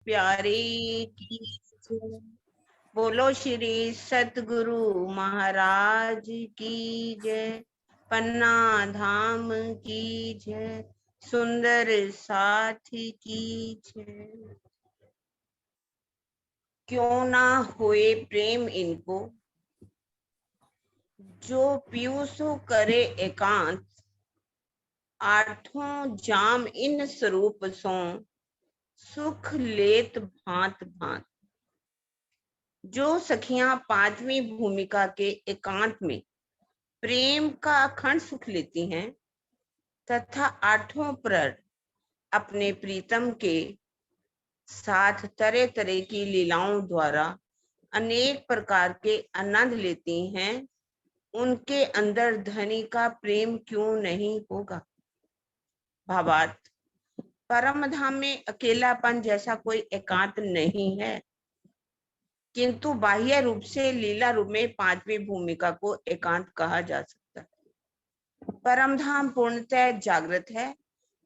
प्यारे की जय। बोलो श्री सतगुरु महाराज की जय। पन्ना धाम की जय। सुंदर साथ की जय। क्यों ना होए प्रेम इनको, जो पीयूषो करे एकांत। आठों जाम इन स्वरूप सो, सुख लेत भांत भांत। जो सखियां पांचवी भूमिका के एकांत में प्रेम का अखंड सुख लेती हैं तथा आठों प्रहर अपने प्रीतम के साथ तरह तरह की लीलाओं द्वारा अनेक प्रकार के आनंद लेती हैं, उनके अंदर धनी का प्रेम क्यों नहीं होगा। भावार्थ, परम धाम में अकेलापन जैसा कोई एकांत नहीं है, किंतु बाह्य रूप से लीला रूप में पांचवी भूमिका को एकांत कहा जा सकता है। परम धाम पूर्णतः जागृत है,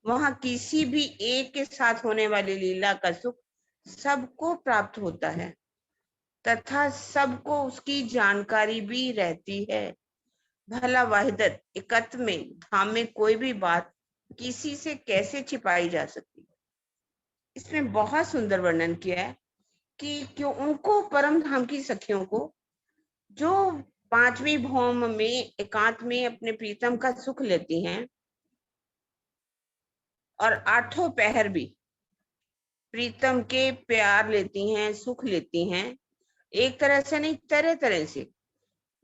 वहां किसी भी एक के साथ होने वाली लीला का सुख सबको प्राप्त होता है तथा सबको उसकी जानकारी भी रहती है। भला वहदत एकत्व में धाम में कोई भी बात किसी से कैसे छिपाई जा सकती है। इसमें बहुत सुंदर वर्णन किया है कि क्यों उनको परम धाम की सखियों को, जो पांचवी भौम में एकांत में अपने प्रीतम का सुख लेती हैं और आठों पहर भी प्रीतम के प्यार लेती हैं, सुख लेती हैं, एक तरह से नहीं तरह तरह से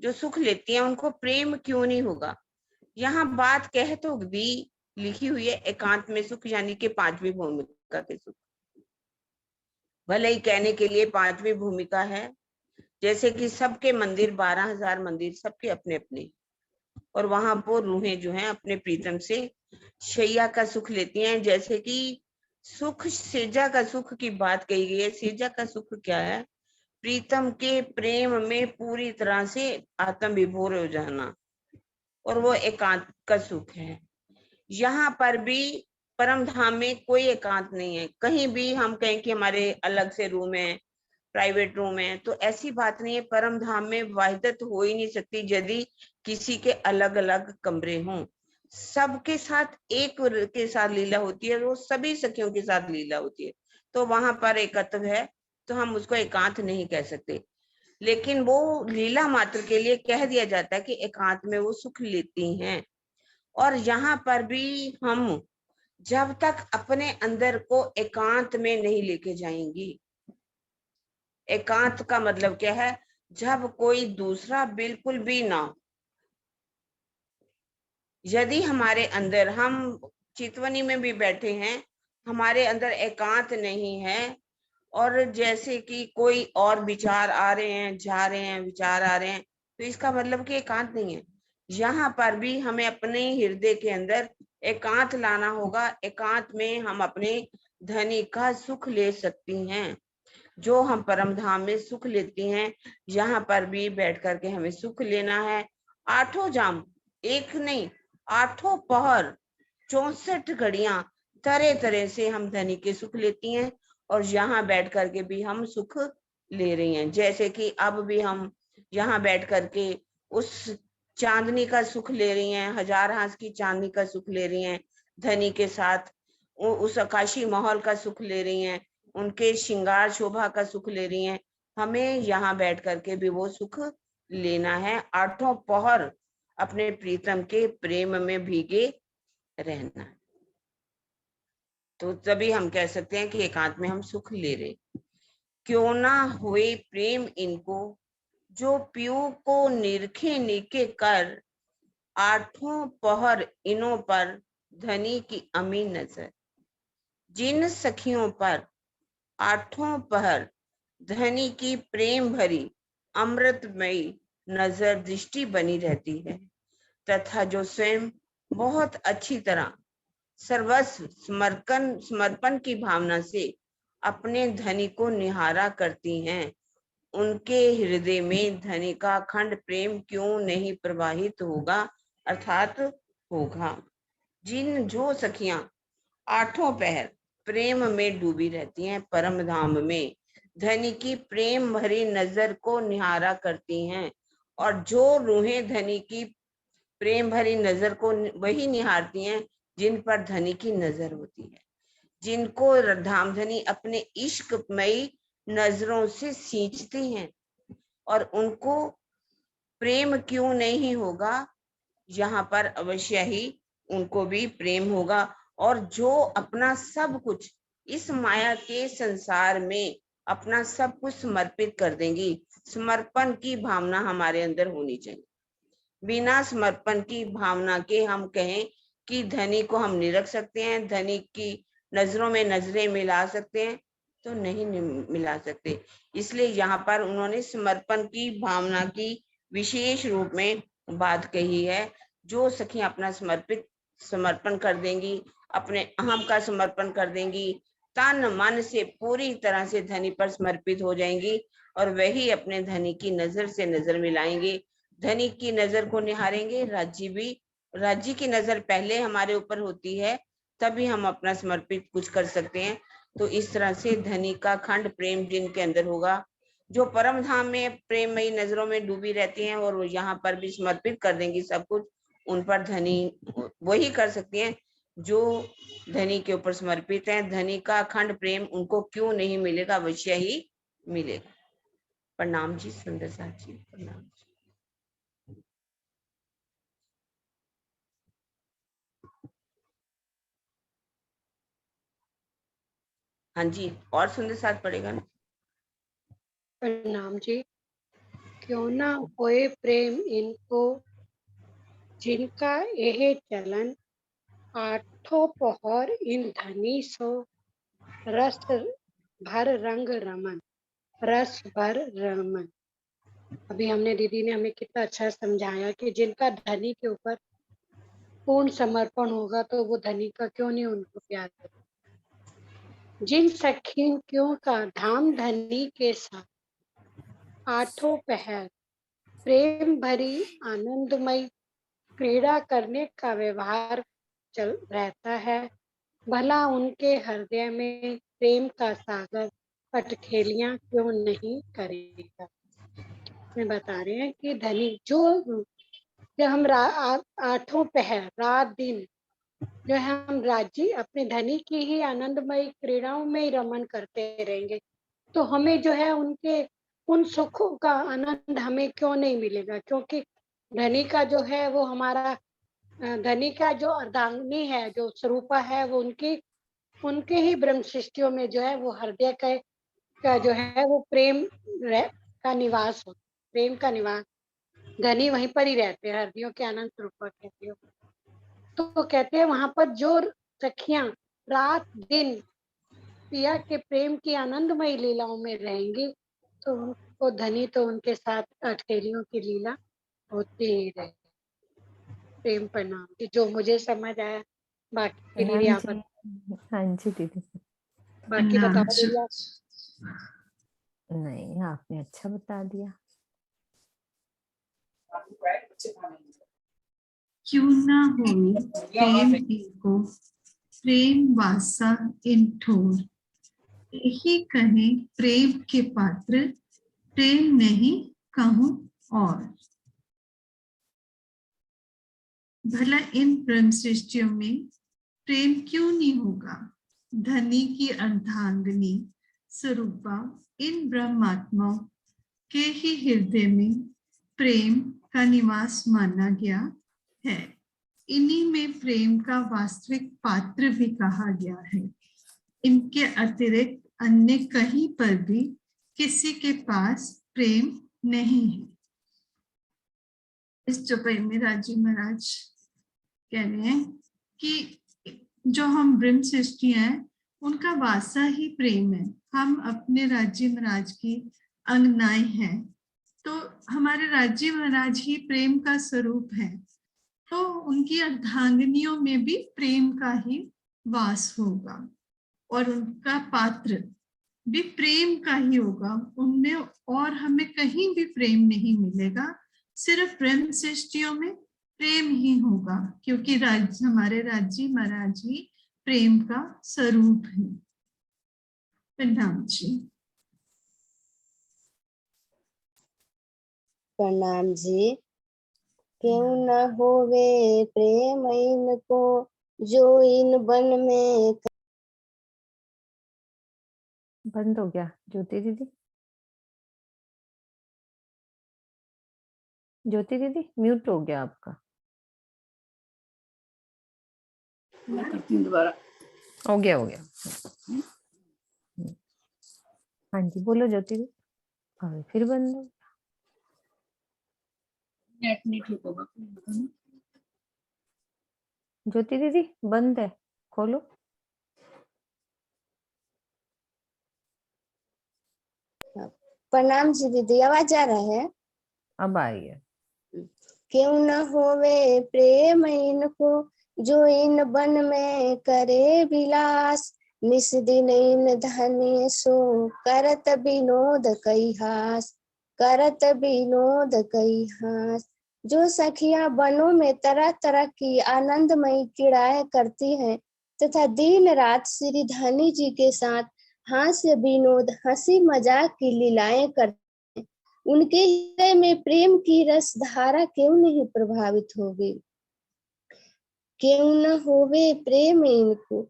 जो सुख लेती हैं, उनको प्रेम क्यों नहीं होगा। यहाँ बात कह तो भी लिखी हुई है एकांत में सुख, यानी कि पांचवी भूमिका के सुख। भले ही कहने के लिए पांचवी भूमिका है, जैसे कि सबके मंदिर 12,000 मंदिर सबके अपने अपने, और वहां पर रूहें जो हैं अपने प्रीतम से शैया का सुख लेती हैं। जैसे कि सुख सेजा का सुख की बात कही गई है। सेजा का सुख क्या है? प्रीतम के प्रेम में पूरी तरह से आत्म विभोर हो जाना, और वो एकांत का सुख है। यहाँ पर भी परम धाम में कोई एकांत नहीं है। कहीं भी हम कहें कि हमारे अलग से रूम है, प्राइवेट रूम है, तो ऐसी बात नहीं है। परम धाम में वाहिदत हो ही नहीं सकती यदि किसी के अलग अलग कमरे हों। सबके साथ एक के साथ लीला होती है, वो सभी सखियों के साथ लीला होती है, तो वहां पर एकत्व है, तो हम उसको एकांत नहीं कह सकते। लेकिन वो लीला मात्र के लिए कह दिया जाता है कि एकांत में वो सुख लेती हैं। और यहाँ पर भी हम जब तक अपने अंदर को एकांत में नहीं लेके जाएंगी, एकांत का मतलब क्या है? जब कोई दूसरा बिल्कुल भी ना हो। यदि हमारे अंदर, हम चितवनी में भी बैठे हैं, हमारे अंदर एकांत नहीं है, और जैसे कि कोई और विचार आ रहे हैं, जा रहे हैं, विचार आ रहे हैं, तो इसका मतलब कि एकांत नहीं है। यहाँ पर भी हमें अपने हृदय के अंदर एकांत लाना होगा। एकांत में हम अपने धनी का सुख ले सकती हैं, जो हम परम धाम में सुख लेती हैं। यहाँ पर भी बैठ करके हमें सुख लेना है। आठों जाम, एक नहीं, आठों पहर, 64 घड़ियां तरह तरह से हम धनी के सुख लेती हैं, और यहाँ बैठ करके भी हम सुख ले रही हैं। जैसे कि अब भी हम यहाँ बैठ करके उस चांदनी का सुख ले रही हैं, 1000 हाथ की चांदनी का सुख ले रही हैं धनी के साथ, उस आकाशी माहौल का सुख ले रही हैं, उनके श्रृंगार शोभा का सुख ले रही हैं। हमें यहाँ बैठ करके भी वो सुख लेना है। आठों पहर अपने प्रीतम के प्रेम में भीगे रहना, तो तभी हम कह सकते हैं कि एकांत में हम सुख ले रहे। क्यों ना हुए प्रेम इनको, जो पीऊ को निरखे निके कर। आठों पहर इनों पर धनी की अमी नजर। जिन सखियों पर आठों पहर धनी की प्रेम भरी अमृतमयी नजर दृष्टि बनी रहती है, तथा जो स्वयं बहुत अच्छी तरह सर्वस्व समर्पण की भावना से अपने धनी को निहारा करती हैं, उनके हृदय में धनी का अखंड प्रेम क्यों नहीं प्रवाहित होगा, अर्थात होगा। जो सखियां आठों पहर प्रेम में डूबी रहती हैं, परम धाम में। धनी की प्रेम भरी नजर को निहारा करती हैं, और जो रूहें धनी की प्रेम भरी नजर को वही निहारती हैं जिन पर धनी की नजर होती है, जिनको धामधनी अपने इश्कमयी नजरों से सींचती हैं। और उनको प्रेम क्यों नहीं होगा, यहाँ पर अवश्य ही उनको भी प्रेम होगा। और जो अपना सब कुछ इस माया के संसार में अपना सब कुछ समर्पित कर देंगी, समर्पण की भावना हमारे अंदर होनी चाहिए। बिना समर्पण की भावना के हम कहें कि धनी को हम नहीं रख सकते हैं, धनी की नजरों में नजरें मिला सकते हैं, तो नहीं मिला सकते। इसलिए यहाँ पर उन्होंने समर्पण की भावना की विशेष रूप में बात कही है। जो सखियां अपना समर्पण कर देंगी, अपने अहम का समर्पण कर देंगी, तन मन से पूरी तरह से धनी पर समर्पित हो जाएंगी, और वही अपने धनी की नजर से नजर मिलाएंगे, धनी की नजर को निहारेंगे। राज्य की नजर पहले हमारे ऊपर होती है, तभी हम अपना समर्पित कुछ कर सकते हैं। तो इस तरह से धनी का खंड प्रेम जिनके अंदर होगा, जो परम धाम में प्रेममयी नजरों में डूबी रहती हैं और यहाँ पर भी समर्पित कर देंगी सब कुछ, उन पर धनी वही कर सकती हैं जो धनी के ऊपर समर्पित हैं। धनी का अखंड प्रेम उनको क्यों नहीं मिलेगा, अवश्य ही मिलेगा। प्रणाम जी, सुंदर साथ जी, प्रणाम जी। हाँ जी, और सुंदर साथ पड़ेगा ना। प्रणाम जी। क्यों ना होए प्रेम इनको, जिनका यह चलन, आठों पहर इन धनी सो, रस भर रंग रमन, रस भर रमन। अभी हमने दीदी ने हमें कितना अच्छा समझाया कि जिनका धनी के ऊपर पूर्ण समर्पण होगा तो वो धनी का क्यों नहीं उनको प्यार करेगा। जिन सखियों का धाम धनी के साथ आठों पहर प्रेम भरी आनंदमय क्रीड़ा करने का व्यवहार चल रहता है, भला उनके हृदय में प्रेम का सागर पटखेलियां क्यों नहीं करेगा। मैं बता रहे हैं कि धनी जो हम आठों पहर रात दिन जो है हम राज्य अपने धनी की ही आनंदमय क्रीड़ाओं में ही रमन करते रहेंगे, तो हमें जो है उनके उन सुखों का आनंद हमें क्यों नहीं मिलेगा। क्योंकि धनी का जो है वो हमारा धनी का जो अर्धांगिनी है, जो स्वरूपा है, वो उनके ही ब्रह्म सृष्टियों में जो है वो हृदय का जो है वो प्रेम का निवास हो, प्रेम का निवास। धनी वहीं पर ही रहते हैं, हृदयों के आनंद स्वरूपा कहते हो। तो कहते हैं वहां पर जो सखियां रात दिन पिया के प्रेम की आनंदमय लीलाओं में रहेंगी, तो उनको धनी तो उनके साथ अठखेलियों की लीला होती ही रहे। प्रेम प्रणाम जी, जो मुझे समझ आया। बाकी दीदी आप हाँ जी दीदी। बाकी बताओ दीदी आप। नहीं, आपने अच्छा बता दिया। क्यों ना होए प्रेम इनको, प्रेम वासा इन ठोर, यही कहे प्रेम के पात्र, प्रेम नहीं कहूं और। भला इन ब्रह्म सृष्टियों में प्रेम क्यों नहीं होगा। धनी की अर्धांगिनी स्वरूपा इन ब्रह्मात्माओं के ही हृदय में प्रेम का निवास माना गया है। इन्हीं में प्रेम का वास्तविक पात्र भी कहा गया है। इनके अतिरिक्त अन्य कहीं पर भी किसी के पास प्रेम नहीं है। इस चौपाई में राजीव महाराज कह रहे हैं कि जो हम ब्रह्म सृष्टि हैं उनका वासा ही प्रेम है। हम अपने राज्य महाराज की अंगनाएं हैं, तो हमारे राज्य महाराज ही प्रेम का स्वरूप है, तो उनकी अर्धांगिनियों में भी प्रेम का ही वास होगा और उनका पात्र भी प्रेम का ही होगा। उनमें और हमें कहीं भी प्रेम नहीं मिलेगा, सिर्फ ब्रह्म सृष्टियों में प्रेम ही होगा, क्योंकि हमारे राज्य महाराज ही प्रेम का स्वरूप है। प्रणाम जी। प्रणाम जी। क्यों न होवे प्रेम इनको, जो इन बन में। बंद हो गया ज्योति दीदी। ज्योति दीदी म्यूट हो गया आपका। मैं करती हूँ दोबारा। हो गया हाँ जी बोलो ज्योति दीदी। हाँ फिर बंद हो। नेट नहीं ठीक होगा। ज्योति दीदी बंद है, खोलो। प्रणाम जी दीदी, आवाज आ रहा है? अब आई है। क्यों न होवे प्रेम इनको, जो इन बन में करे विलास। निस दिन इन धन्य सो, करत विनोद कई हास। करत विनोद कई हास। जो सखियां बनों में तरह तरह की आनंदमयी क्रीड़ाएं करती हैं तथा दिन रात श्री धनी जी के साथ हास्य विनोद हंसी मजाक की लीलाएं करती, उनके हृदय में प्रेम की रस धारा क्यों नहीं प्रभावित होगी? क्यों न होवे प्रेम इनको,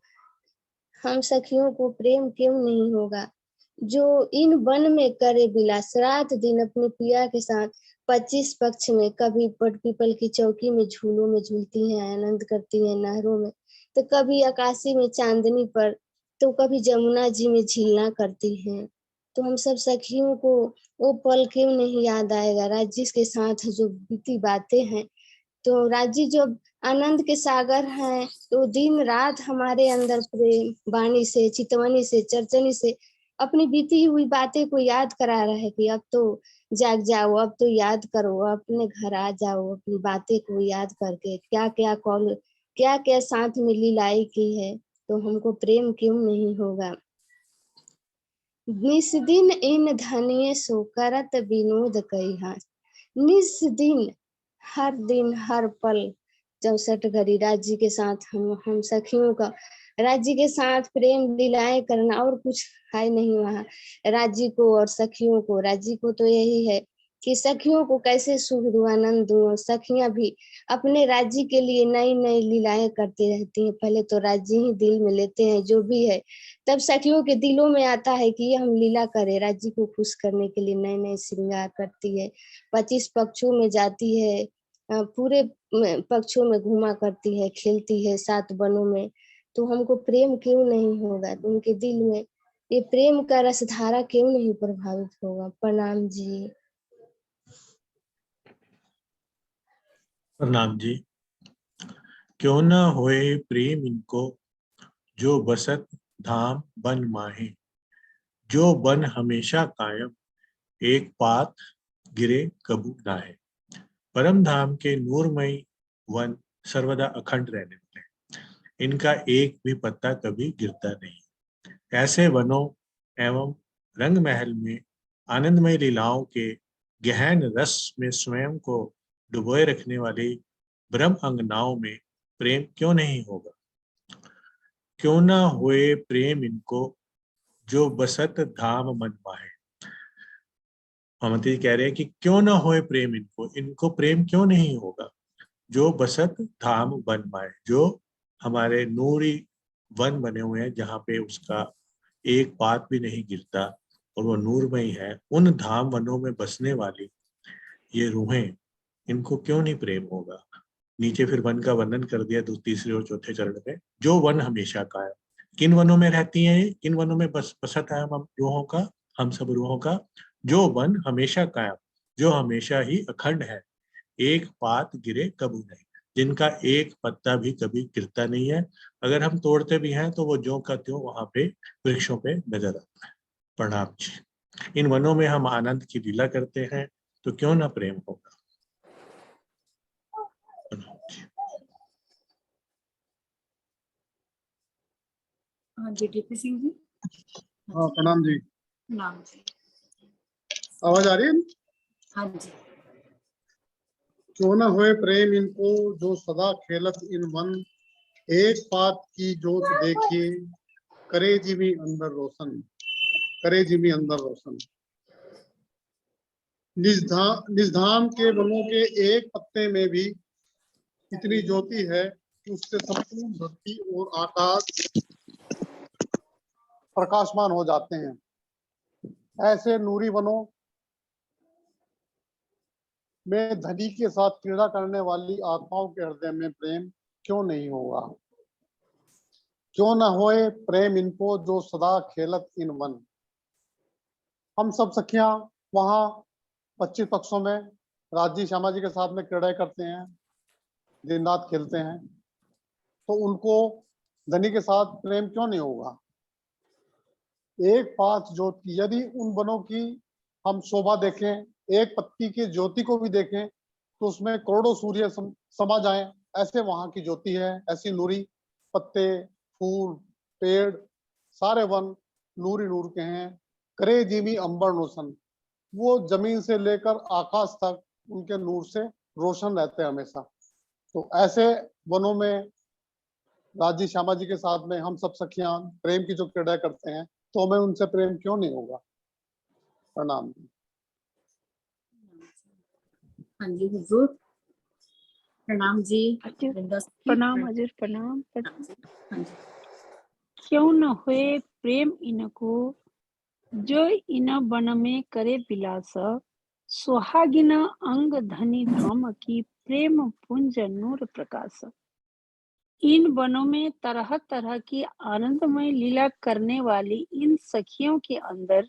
हम सखियों को प्रेम क्यों नहीं होगा? जो इन वन में करे विलास, रात दिन अपने पिया के साथ 25 पक्ष में, कभी बड़ पीपल की चौकी में झूलों में झूलती हैं, आनंद करती हैं नहरों में, तो कभी आकाशी में चांदनी पर, तो कभी जमुना जी में झीलना करती हैं। तो हम सब सखियों को वो पल क्यों नहीं याद आएगा राज्य के साथ जो बीती बातें हैं। तो राज्य जो आनंद के सागर हैं, तो दिन रात हमारे अंदर प्रेम वाणी से, चितवनी से, चर्चनी से अपनी बीती हुई बातें को याद करा रहा है कि अब तो जाग जाओ, अब तो याद करो, अपने घर आ जाओ, अपनी बातें को याद करके क्या क्या साथ में लीलाई की है। तो हमको प्रेम क्यों नहीं होगा? निस दिन इन धनिय सो, करत विनोद कई हास। निस दिन, हर दिन हर पल 64 घड़ी राज्य के साथ हम सखियों का राज्य के साथ प्रेम लीलाएं करना, और कुछ है नहीं वहाँ। राज्य को और सखियों को, राज्य को तो यही है कि सखियों को कैसे सुख दूं, आनंद दूं, और सखियां भी अपने राज्य के लिए नई नई लीलाएं करती रहती हैं। पहले तो राज्य ही दिल में लेते हैं जो भी है, तब सखियों के दिलों में आता है कि ये हम लीला करें, राज्य को खुश करने के लिए नए नए श्रृंगार करती है, 25 पक्षों में जाती है, पूरे पक्षों में घुमा करती है, खेलती है 7 वनों में। तो हमको प्रेम क्यों नहीं होगा? तो उनके दिल में ये प्रेम का रसधारा क्यों नहीं प्रभावित होगा? प्रणाम जी। प्रणाम जी। क्यों न होए प्रेम इनको, जो बसत धाम बन माहे। जो बन हमेशा कायम, एक पात गिरे कबू नाहे। परम धाम के नूरमयी वन सर्वदा अखंड रहने वाले, इनका एक भी पत्ता कभी गिरता नहीं। ऐसे वनों एवं रंग महल में आनंदमय लीलाओं के गहन रस में स्वयं को डुबोए रखने वाली ब्रह्म अंगनाओं में प्रेम क्यों नहीं होगा? क्यों न हुए प्रेम इनको, जो बसत धाम मन माहे। ममती कह रहे हैं कि क्यों न होए प्रेम इनको, इनको प्रेम क्यों नहीं होगा? जो बसत धाम वन माहे, जो हमारे नूरी वन बने हुए हैं जहाँ पे उसका एक पात भी नहीं गिरता और वो नूरमयी है, उन धाम वनों में बसने वाली ये रूहें, इनको क्यों नहीं प्रेम होगा? नीचे फिर वन का वर्णन कर दिया तीसरे और चौथे चरण में। जो वन हमेशा का है, किन वनों में रहती हैं ये, किन वनों में बसत है हम रूहों का, हम सब रूहों का? जो वन हमेशा कायम, जो हमेशा ही अखंड है, एक पात गिरे कबू नहीं, जिनका एक पत्ता भी कभी गिरता नहीं है। अगर हम तोड़ते भी हैं तो वो ज्यों का त्यों वहां पे वृक्षों पे नजर आता है। प्रणाम जी। इन वनों में हम आनंद की लीला करते हैं, तो क्यों ना प्रेम होगा? हाँ जी डीपी सिंह जी। हाँ प्रणाम जी। प्रणाम जी। आवाज आ रही है? हाँ जी। क्यों न होए प्रेम इनको, जो सदा खेलत इन मन। एक पात की जोत देखिए, करे जीवी अंदर रोशन। करे जिमी अंदर रोशन। निज धाम के वनों के एक पत्ते में भी इतनी ज्योति है कि उससे संपूर्ण धरती और आकाश प्रकाशमान हो जाते हैं। ऐसे नूरी वनों में धनी के साथ क्रीड़ा करने वाली आत्माओं के हृदय में प्रेम क्यों नहीं होगा? क्यों न होए प्रेम इनको जो सदा खेलत इन वन। हम सब सखियां वहां 25 पक्षों में राजी श्यामा जी के साथ में क्रीड़ा करते हैं, दिन रात खेलते हैं, तो उनको धनी के साथ प्रेम क्यों नहीं होगा? एक पांच ज्योति, यदि उन वनों की हम शोभा देखें, एक पत्ती की ज्योति को भी देखें तो उसमें करोड़ों सूर्य समा जाएं, ऐसे वहां की ज्योति है। ऐसी नूरी पत्ते, फूल, पेड़, सारे वन नूरी नूर के हैं। करे जिमी अंबर रोशन, वो जमीन से लेकर आकाश तक उनके नूर से रोशन रहते हैं हमेशा। तो ऐसे वनों में राजी श्यामा जी के साथ में हम सब सखियां प्रेम की जो क्रीड़ा करते हैं, तो हमें उनसे प्रेम क्यों नहीं होगा? प्रणाम। हाँ जी हुजूर। प्रणाम जी। हजूर, वृंदा जी, प्रणाम हजूर, प्रणाम। हाँ जी। क्यों न होए प्रेम इनको जो इन वन में करे विलास, सुहागिन अंग धनी धाम की प्रेम पुंज नूर प्रकाश। इन वनों में तरह तरह की आनंदमय लीला करने वाली इन सखियों के अंदर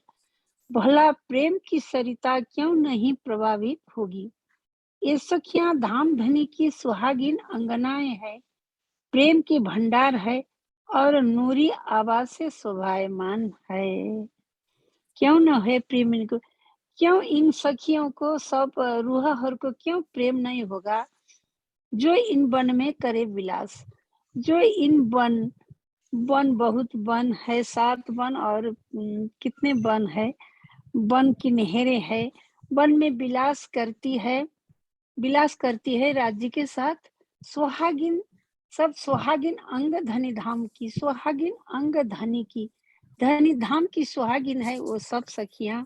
भला प्रेम की सरिता क्यों नहीं प्रभावित होगी? ये सखियां धाम धनी की सुहागिन अंगनाएं हैं, प्रेम की भंडार है और नूरी आवाज से शोभायमान है। क्यों न है प्रेम इनको, क्यों इन सखियों को सब रूह हर को क्यों प्रेम नहीं होगा? जो इन वन में करे विलास, जो इन वन बहुत वन है, 7 वन और कितने वन है, वन की नहरें है, वन में विलास करती है राज्य के साथ। सुहागिन, सब सुहागिन अंग धनी धाम की, सुहागिन अंग धनी की, धनी धाम की सुहागिन है वो सब सखियां।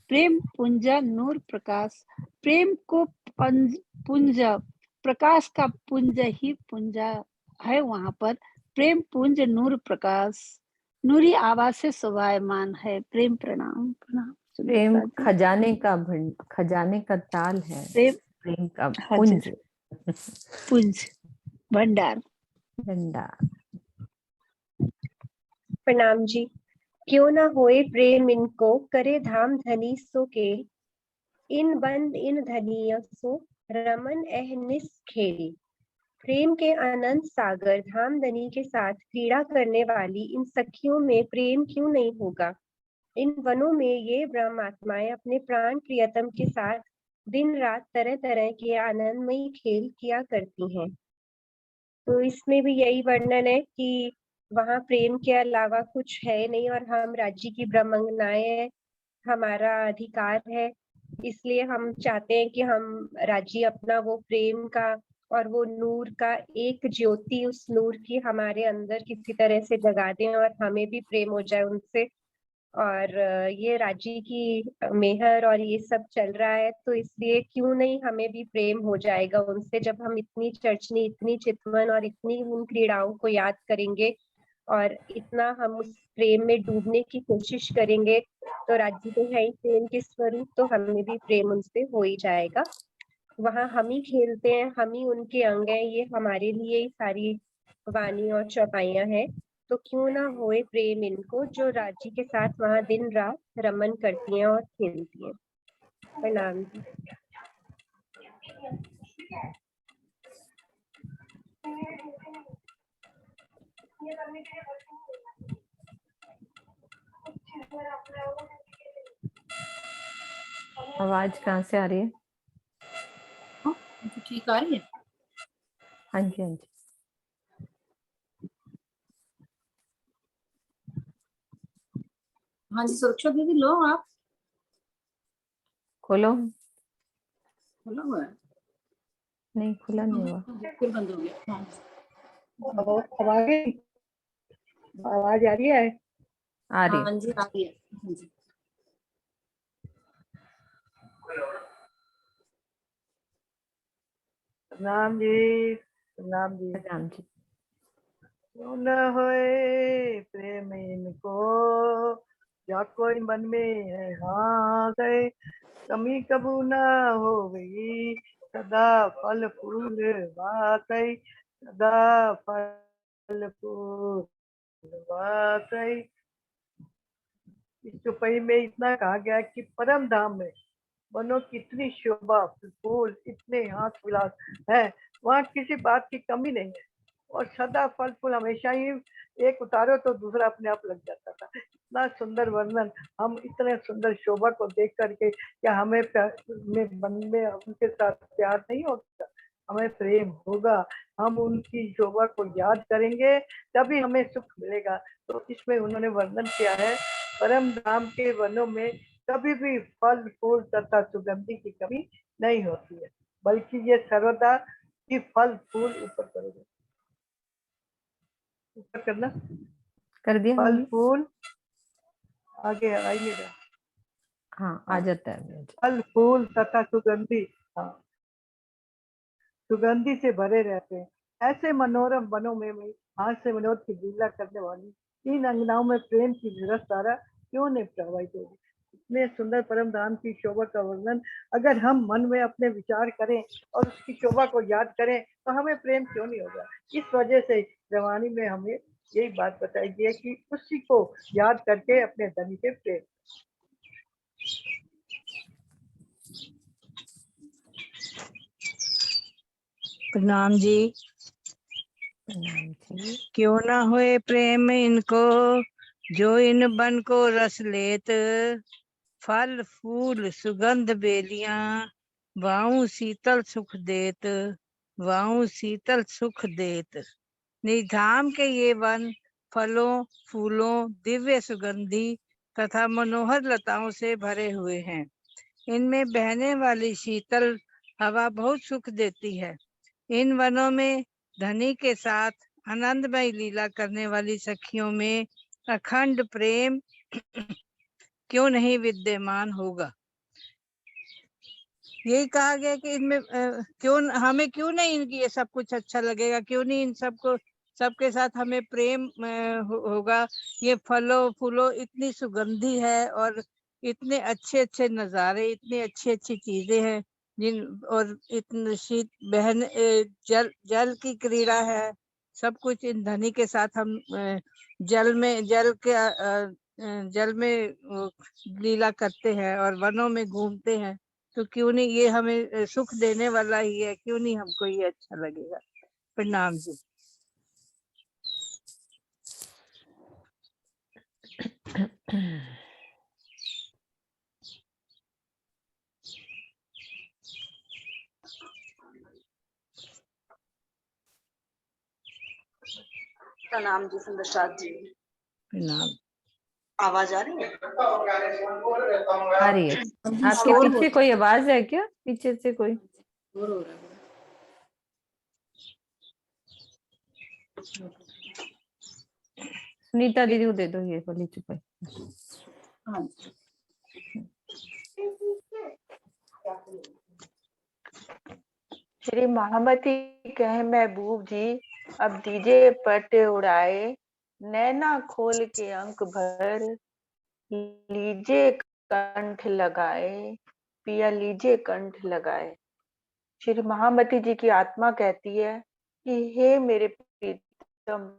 प्रेम पुंज नूर प्रकाश, प्रेम को पुंज, प्रकाश का पुंज ही पुंज है वहां पर। प्रेम पुंज नूर प्रकाश, नूरी आवाज से शोभायमान है। प्रेम प्रणाम प्रणाम। प्रेम खजाने का ताल है, प्रेम का पुंज, पुंज भंडार। प्रणाम जी। क्यों न होए प्रेम इनको करे धाम धनी सो के, इन बंद इन धनिय सो रमन निस खेली। प्रेम के अनंत सागर धाम धनी के साथ क्रीड़ा करने वाली इन सखियों में प्रेम क्यों नहीं होगा? इन वनों में ये ब्रह्मात्माएं अपने प्राण प्रियतम के साथ दिन रात तरह तरह के आनंदमयी खेल किया करती हैं। तो इसमें भी यही वर्णन है कि वहां प्रेम के अलावा कुछ है नहीं और हम राज्य की ब्रह्मांगनाएं हैं, हमारा अधिकार है। इसलिए हम चाहते हैं कि हम राज्य अपना वो प्रेम का और वो नूर का एक ज्योति, उस नूर की हमारे अंदर किसी तरह से जगा दें और हमें भी प्रेम हो जाए उनसे। और ये राज्य की मेहर और ये सब चल रहा है, तो इसलिए क्यों नहीं हमें भी प्रेम हो जाएगा उनसे, जब हम इतनी चर्चनी, इतनी चितवन और इतनी उन क्रीड़ाओं को याद करेंगे और इतना हम उस प्रेम में डूबने की कोशिश करेंगे। तो राज्य तो है ही प्रेम के स्वरूप, तो हमें भी प्रेम उनसे हो ही जाएगा। वहां हम ही खेलते हैं, हम ही उनके अंग हैं, ये हमारे लिए ही सारी वाणी और चौपाइयां हैं। तो क्यों ना होए प्रेम इनको जो राज्य के साथ वहां दिन रात रमन करती हैं और खेलती हैं। प्रणाम जी। आवाज कहाँ से आ रही है? ठीक आ रही है? हाँ जी, हाँ जी। हाँ जी सुरक्षा दीदी, लो आप खोलो। खुला हुआ है? नहीं, खुला नहीं हुआ। बिल्कुल बंद हो गया। हाँ आवाज आ रही है? आ रही है। हाँ जी आ रही है। हाँ जी प्रणाम जी, प्रणाम जी। प्रणाम जी। क्यों न होए प्रेम इनको, या कोई मन में है हाँ गए, कमी कबू न हो गई, सदा फल फूल वाकई, सदा फल फूल वाकई। इस चौपाई में इतना कहा गया कि परम धाम में वनों की इतनी शोभा, फूल इतने हाथ विलास है, वहाँ किसी बात की कमी नहीं है, और सदा फल फूल हमेशा ही, एक उतारो तो दूसरा अपने आप लग जाता था। इतना सुंदर वर्णन, हम इतने सुंदर शोभा को देख करके क्या हमें मन में उनके साथ प्यार नहीं होगा, हमें प्रेम होगा, हम उनकी शोभा को याद करेंगे तभी हमें सुख मिलेगा। तो इसमें उन्होंने वर्णन किया है, परम धाम के वनों में कभी भी फल फूल तथा सुगंधि की कमी नहीं होती है, बल्कि ये सर्वदा की फल फूल ऊपर करोगे, ऊपर करना, कर दिया फल मम्मी? फूल आगे आ ही नहीं रहा। हाँ आ जाता है। फल फूल तथा सुगंधि, हाँ, सुगंधि से भरे रहते हैं। ऐसे मनोरम वनों में हाथ से विनोद की लीला करने वाली इन अंगनाओं में प्रेम की निरस धारा क्यों नहीं प्रवाहित होगी। इतने सुंदर परम धाम की शोभा का वर्णन अगर हम मन में अपने विचार करें और उसकी शोभा को याद करें तो हमें प्रेम क्यों नहीं होगा। इस वजह से जवानी में हमें यही बात बताई गई है कि उसी को याद करके अपने धनी से प्रेम। प्रणाम जी। क्यों न होए प्रेम इनको, जो इन बन को रस लेत, फल फूल सुगंध बेलियां, वाऊ शीतल सुख देत, वाऊ शीतल सुख देत। निधाम के ये वन फलों फूलों दिव्य सुगंधी तथा मनोहर लताओं से भरे हुए हैं। इनमें बहने वाली शीतल हवा बहुत सुख देती है। इन वनों में धनी के साथ आनंदमय लीला करने वाली सखियों में अखंड प्रेम क्यों नहीं विद्यमान होगा। यही कहा गया कि इनमें हमें क्यों नहीं इनकी ये सब कुछ अच्छा लगेगा, क्यों नहीं इन सबको सबके साथ हमें प्रेम होगा। ये फलों फूलों इतनी सुगंधी है और इतने अच्छे अच्छे नज़ारे, इतनी अच्छी अच्छी चीजें हैं जिन, और इतनी शीत बहन जल की क्रीड़ा है। सब कुछ इन धनी के साथ हम जल में लीला करते हैं और वनों में घूमते हैं। तो क्यों नहीं ये हमें सुख देने वाला ही है, क्यों नहीं हमको ये अच्छा लगेगा। प्रणाम जी। प्रणाम जी सुंदरसाद जी। प्रणाम। आवाज आ रही है? आ रही है। आपके पीछे कोई आवाज है क्या? पीछे से कोई शोर हो रहा है। सुनीता दीदी को दे दो ये वाली चुपाई। हाँ। श्री महामती कहे महबूब जी, अब दीजिए पट उड़ाए, नैना खोल के अंक भर, लीजिए कंठ लगाए, पिया लीजिए कंठ लगाए। श्री महामती जी की आत्मा कहती है कि हे मेरे प्रीतम,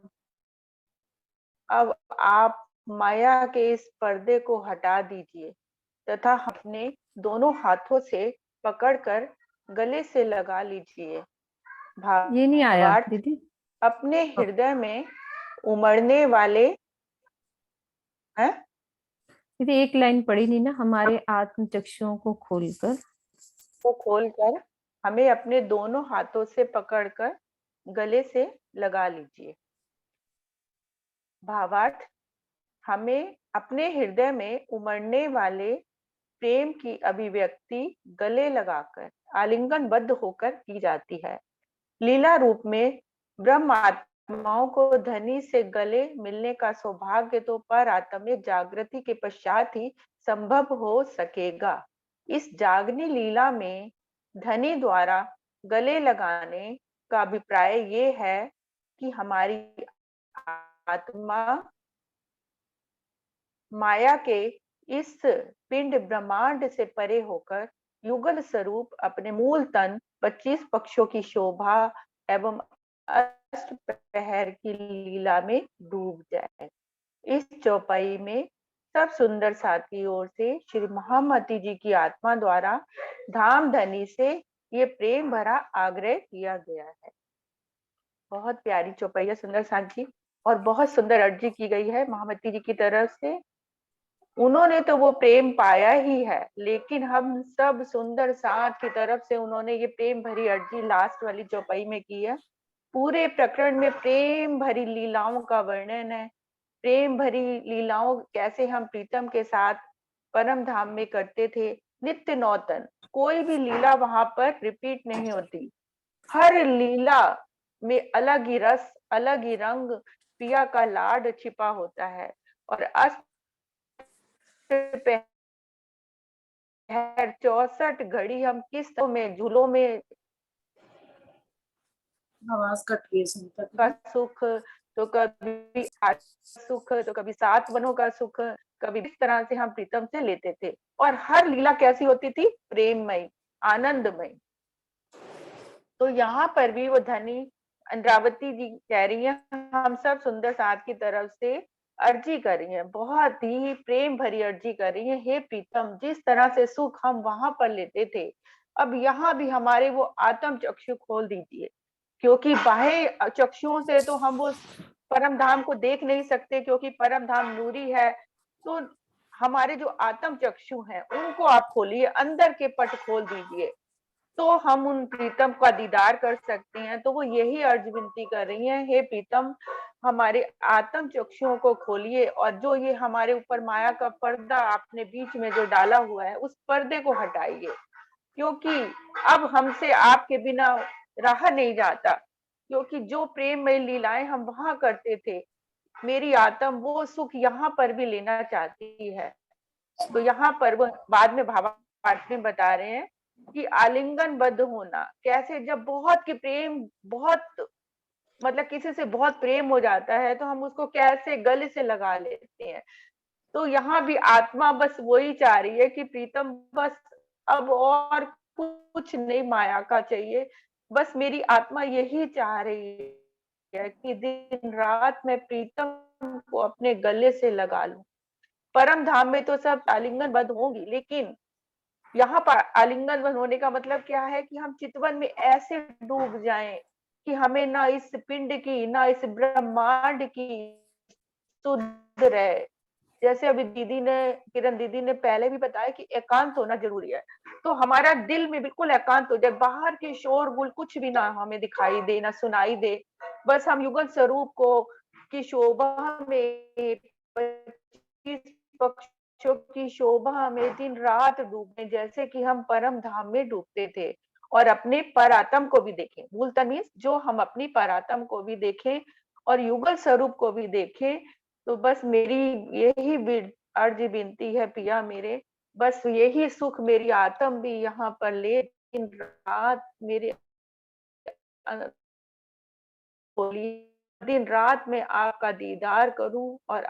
अब आप माया के इस पर्दे को हटा दीजिए तथा अपने दोनों हाथों से पकड़कर गले से लगा लीजिए। ये नहीं आया भावार्थ, दीदी। अपने हृदय में उमड़ने वाले हैं। दीदी एक लाइन पढ़ी नहीं ना, हमारे आत्म चक्षुओं को खोलकर हमें अपने दोनों हाथों से पकड़कर गले से लगा लीजिए। भावार्थ, हमें अपने हृदय में उमड़ने वाले प्रेम की अभिव्यक्ति गले लगाकर आलिंगनबद्ध होकर की जाती है। लीला रूप में ब्रह्म आत्माओं को धनी से गले मिलने का सौभाग्य तो पर आत्मिक जागृति के पश्चात ही संभव हो सकेगा। इस जागनी लीला में धनी द्वारा गले लगाने का अभिप्राय ये है कि हमारी आत्मा माया के इस पिंड ब्रह्मांड से परे होकर युगल स्वरूप अपने मूल तन 25 पक्षों की शोभा एवं अष्टपहर की लीला में डूब जाए। इस चौपाई में सब सुंदर साथ की ओर से श्री महामती जी की आत्मा द्वारा धाम धनी से ये प्रेम भरा आग्रह किया गया है। बहुत प्यारी चौपाई है सुंदर साथ जी, और बहुत सुंदर अर्जी की गई है महामती जी की तरफ से। उन्होंने तो वो प्रेम पाया ही है, लेकिन हम सब सुंदर साथ की तरफ से उन्होंने ये प्रेम भरी अर्जी लास्ट वाली चौपाई में की है। पूरे प्रकरण में प्रेम भरी लीलाओं का वर्णन है। प्रेम भरी लीलाओं कैसे हम प्रीतम के साथ परम धाम में करते थे, नित्य नौतन, कोई भी लीला वहां पर रिपीट नहीं होती। हर लीला में अलग ही रस, अलग ही रंग, पिया का लाड छिपा होता है। और 64 घड़ी हम किस में झूलों में आवाज कट गई सुनता का सुख, तो कभी सुख, तो कभी 7 वनों का सुख, कभी इस तरह से हम प्रीतम से लेते थे। और हर लीला कैसी होती थी? प्रेममयी, आनंदमयी। तो यहाँ पर भी वो धनी इंद्रावती जी कह रही है, हम सब सुंदर साथ की तरफ से अर्जी कर रही है, बहुत ही प्रेम भरी अर्जी कर रही है। हे प्रीतम, जिस तरह से सुख हम वहां पर लेते थे, अब यहाँ भी हमारे वो आत्म चक्षु खोल दीजिए, क्योंकि बाह्य चक्षुओं से तो हम वो परम धाम को देख नहीं सकते, क्योंकि परम धाम नूरी है। तो हमारे जो आत्म चक्षु हैं उनको आप खोलिए, अंदर के पट खोल दीजिए, तो हम उन प्रीतम का दीदार कर सकते हैं। तो वो यही अर्ज विनती कर रही हैं, हे प्रीतम, हमारे आत्म चक्षुओं को खोलिए, और जो ये हमारे ऊपर माया का पर्दा आपने बीच में जो डाला हुआ है, उस पर्दे को हटाइए, क्योंकि अब हमसे आपके बिना रहा नहीं जाता। क्योंकि जो प्रेममय लीलाएं हम वहां करते थे, मेरी आत्म वो सुख यहाँ पर भी लेना चाहती है। तो यहाँ पर वो बाद में भावार्थ में बता रहे हैं कि आलिंगन बद्ध होना कैसे, जब बहुत की प्रेम, बहुत मतलब किसी से बहुत प्रेम हो जाता है तो हम उसको कैसे गले से लगा लेते हैं। तो यहाँ भी आत्मा बस वही चाह रही है कि प्रीतम, बस अब और कुछ नहीं माया का चाहिए, बस मेरी आत्मा यही चाह रही है कि दिन रात मैं प्रीतम को अपने गले से लगा लूं। परम धाम में तो सब आलिंगन बद्ध होंगी, लेकिन यहाँ पर आलिंगन बद्ध होने का मतलब क्या है कि हम चितवन में ऐसे डूब जाएं कि हमें ना इस पिंड की, ना इस ब्रह्मांड की सुध रहे। जैसे अभी दीदी ने, किरण दीदी ने पहले भी बताया कि एकांत होना जरूरी है। तो हमारा दिल में बिल्कुल एकांत हो जाए, बाहर के शोरगुल कुछ भी ना हमें दिखाई दे, ना सुनाई दे, बस हम युगल स्वरूप को की शोभा में, 25 पक्षों की शोभा में दिन रात डूबे, जैसे कि हम परम धाम में डूबते थे, और अपने परात्म को भी देखें। मूल मीन्स जो हम अपनी परात्म को भी देखें और युगल स्वरूप को भी देखें। तो बस मेरी यही अर्ज विनती है पिया मेरे, बस यही सुख मेरी आत्म भी यहाँ पर ले, दिन रात मेरे दिन रात में आपका दीदार करूं। और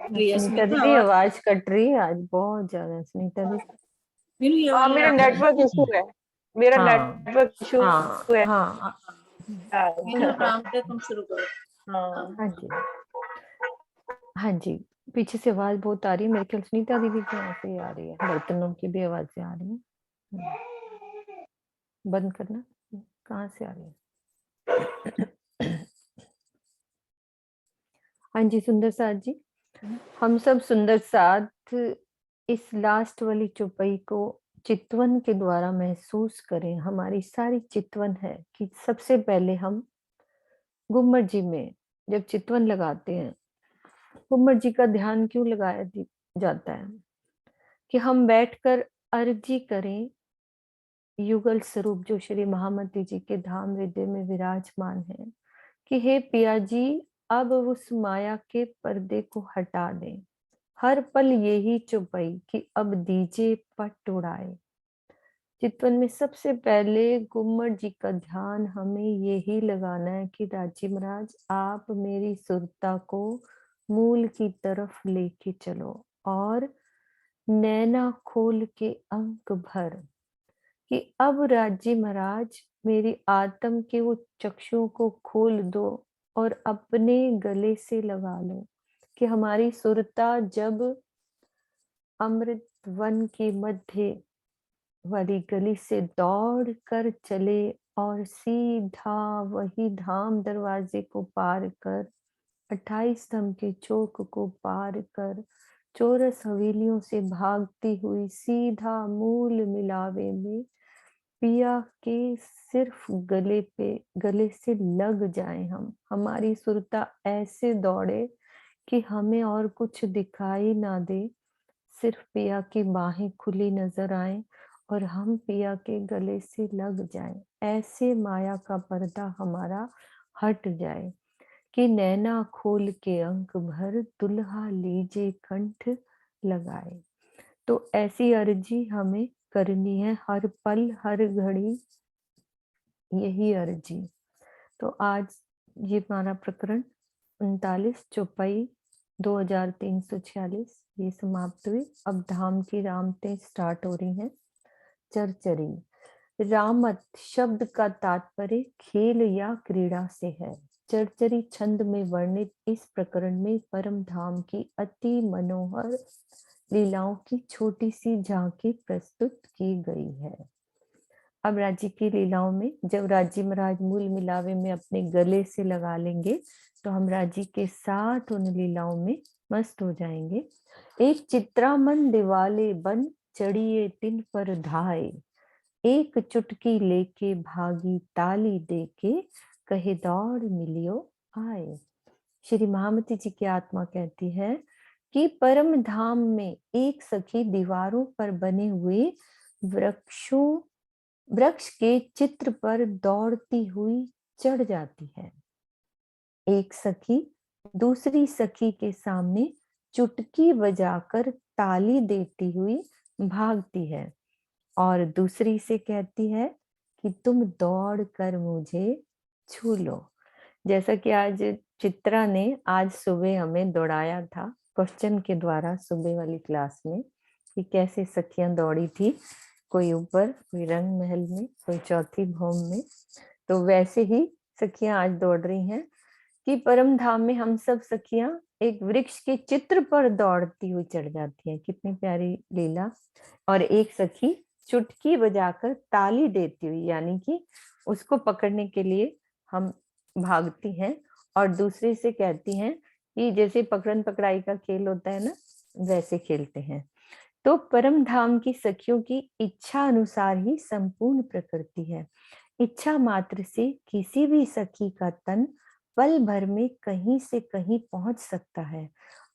सुनीता दीदी आवाज कट रही है आज बहुत ज्यादा। सुनीता दीदी, हाँ, मेरा नेटवर्क इशू है, मेरा नेटवर्क इशू है। हाँ तुम शुरू करो। हाँ जी, हाँ जी, पीछे से आवाज बहुत आ रही है, मेरे ख्याल सुनीता दीदी की ऐसे ही आ रही है, बर्तनों की भी आवाजें आ रही है। बंद करना, कहाँ से आ रही है? हाँ जी, सुंदर साथ जी, हम सब सुंदर साथ इस लास्ट वाली चौपाई को चितवन के द्वारा महसूस करें। हमारी सारी चितवन है कि सबसे पहले हम गुम्मट जी में जब चितवन लगाते हैं, गुम्मट जी का ध्यान क्यों लगाया जाता है कि हम बैठकर अर्जी करें युगल स्वरूप जो श्री महामती जी के धाम हृदय में विराजमान है कि हे पिया जी, अब उस माया के पर्दे को हटा दें, हर पल यही चुपई कि अब दीजे पट उड़ाए। चितवन में सबसे पहले गुम्मट जी का ध्यान हमें यही लगाना है कि राजी महाराज आप मेरी सुरता को मूल की तरफ लेके चलो और नैना खोल के अंक भर कि अब राजी महाराज मेरी आत्म के वो चक्षुओं को खोल दो और अपने गले से लगा लो कि हमारी सुरता जब अमृत वन के मध्य वाली गली से दौड़ कर चले और सीधा वही धाम दरवाजे को पार कर 28 स्तंभ के चौक को पार कर चौरस हवेलियों से भागती हुई सीधा मूल मिलावे में पिया के सिर्फ गले से लग जाए। हम हमारी सुरता ऐसे दौड़े कि हमें और कुछ दिखाई ना दे, सिर्फ पिया की बाहें खुली नजर आए और हम पिया के गले से लग जाएं। ऐसे माया का पर्दा हमारा हट जाए कि नैना खोल के अंक भर दुल्हा लीजे कंठ लगाए। तो ऐसी अर्जी हमें करनी है हर पल हर घड़ी, यही अर्जी। तो आज ये हमारा प्रकरण 39 चौपाई 2346 ये समाप्त हुई। अब धाम की रामतें स्टार्ट हो रही हैं। चरचरी रामत शब्द का तात्पर्य खेल या क्रीड़ा से है। चरचरी छंद में वर्णित इस प्रकरण में परम धाम की अति मनोहर लीलाओं की छोटी सी झांकी प्रस्तुत की गई है। अब राज्य की लीलाओं में जब राज्य महाराज मूल मिलावे में अपने गले से लगा लेंगे तो हम राज्य के साथ उन लीलाओं में मस्त हो जाएंगे। एक चित्रामन दिवाले बन चढ़िए तिन पर धाए, एक चुटकी लेके भागी ताली देके कहे दौड़ मिलियो आए। श्री महामती जी की आत्मा कहती है कि परम धाम में एक सखी दीवारों पर बने हुए वृक्ष के चित्र पर दौड़ती हुई चढ़ जाती है। एक सखी दूसरी सखी के सामने चुटकी बजाकर ताली देती हुई भागती है और दूसरी से कहती है कि तुम दौड़ कर मुझे छू लो। जैसा कि आज चित्रा ने आज सुबह हमें दौड़ाया था क्वेश्चन के द्वारा सुबह वाली क्लास में कि कैसे सखियां दौड़ी थी, कोई ऊपर, कोई रंग महल में, कोई चौथी भौम में। तो वैसे ही सखियां आज दौड़ रही हैं कि परम धाम में हम सब सखियां एक वृक्ष के चित्र पर दौड़ती हुई चढ़ जाती हैं। कितनी प्यारी लीला। और एक सखी चुटकी बजाकर ताली देती हुई, यानी कि उसको पकड़ने के लिए हम भागती हैं और दूसरे से कहती हैं कि जैसे पकड़न पकड़ाई का खेल होता है ना, वैसे खेलते हैं। तो परम धाम की सखियों की इच्छा अनुसार ही संपूर्ण प्रकृति है। इच्छा मात्र से किसी भी सखी का तन पल भर में कहीं से कहीं पहुंच सकता है,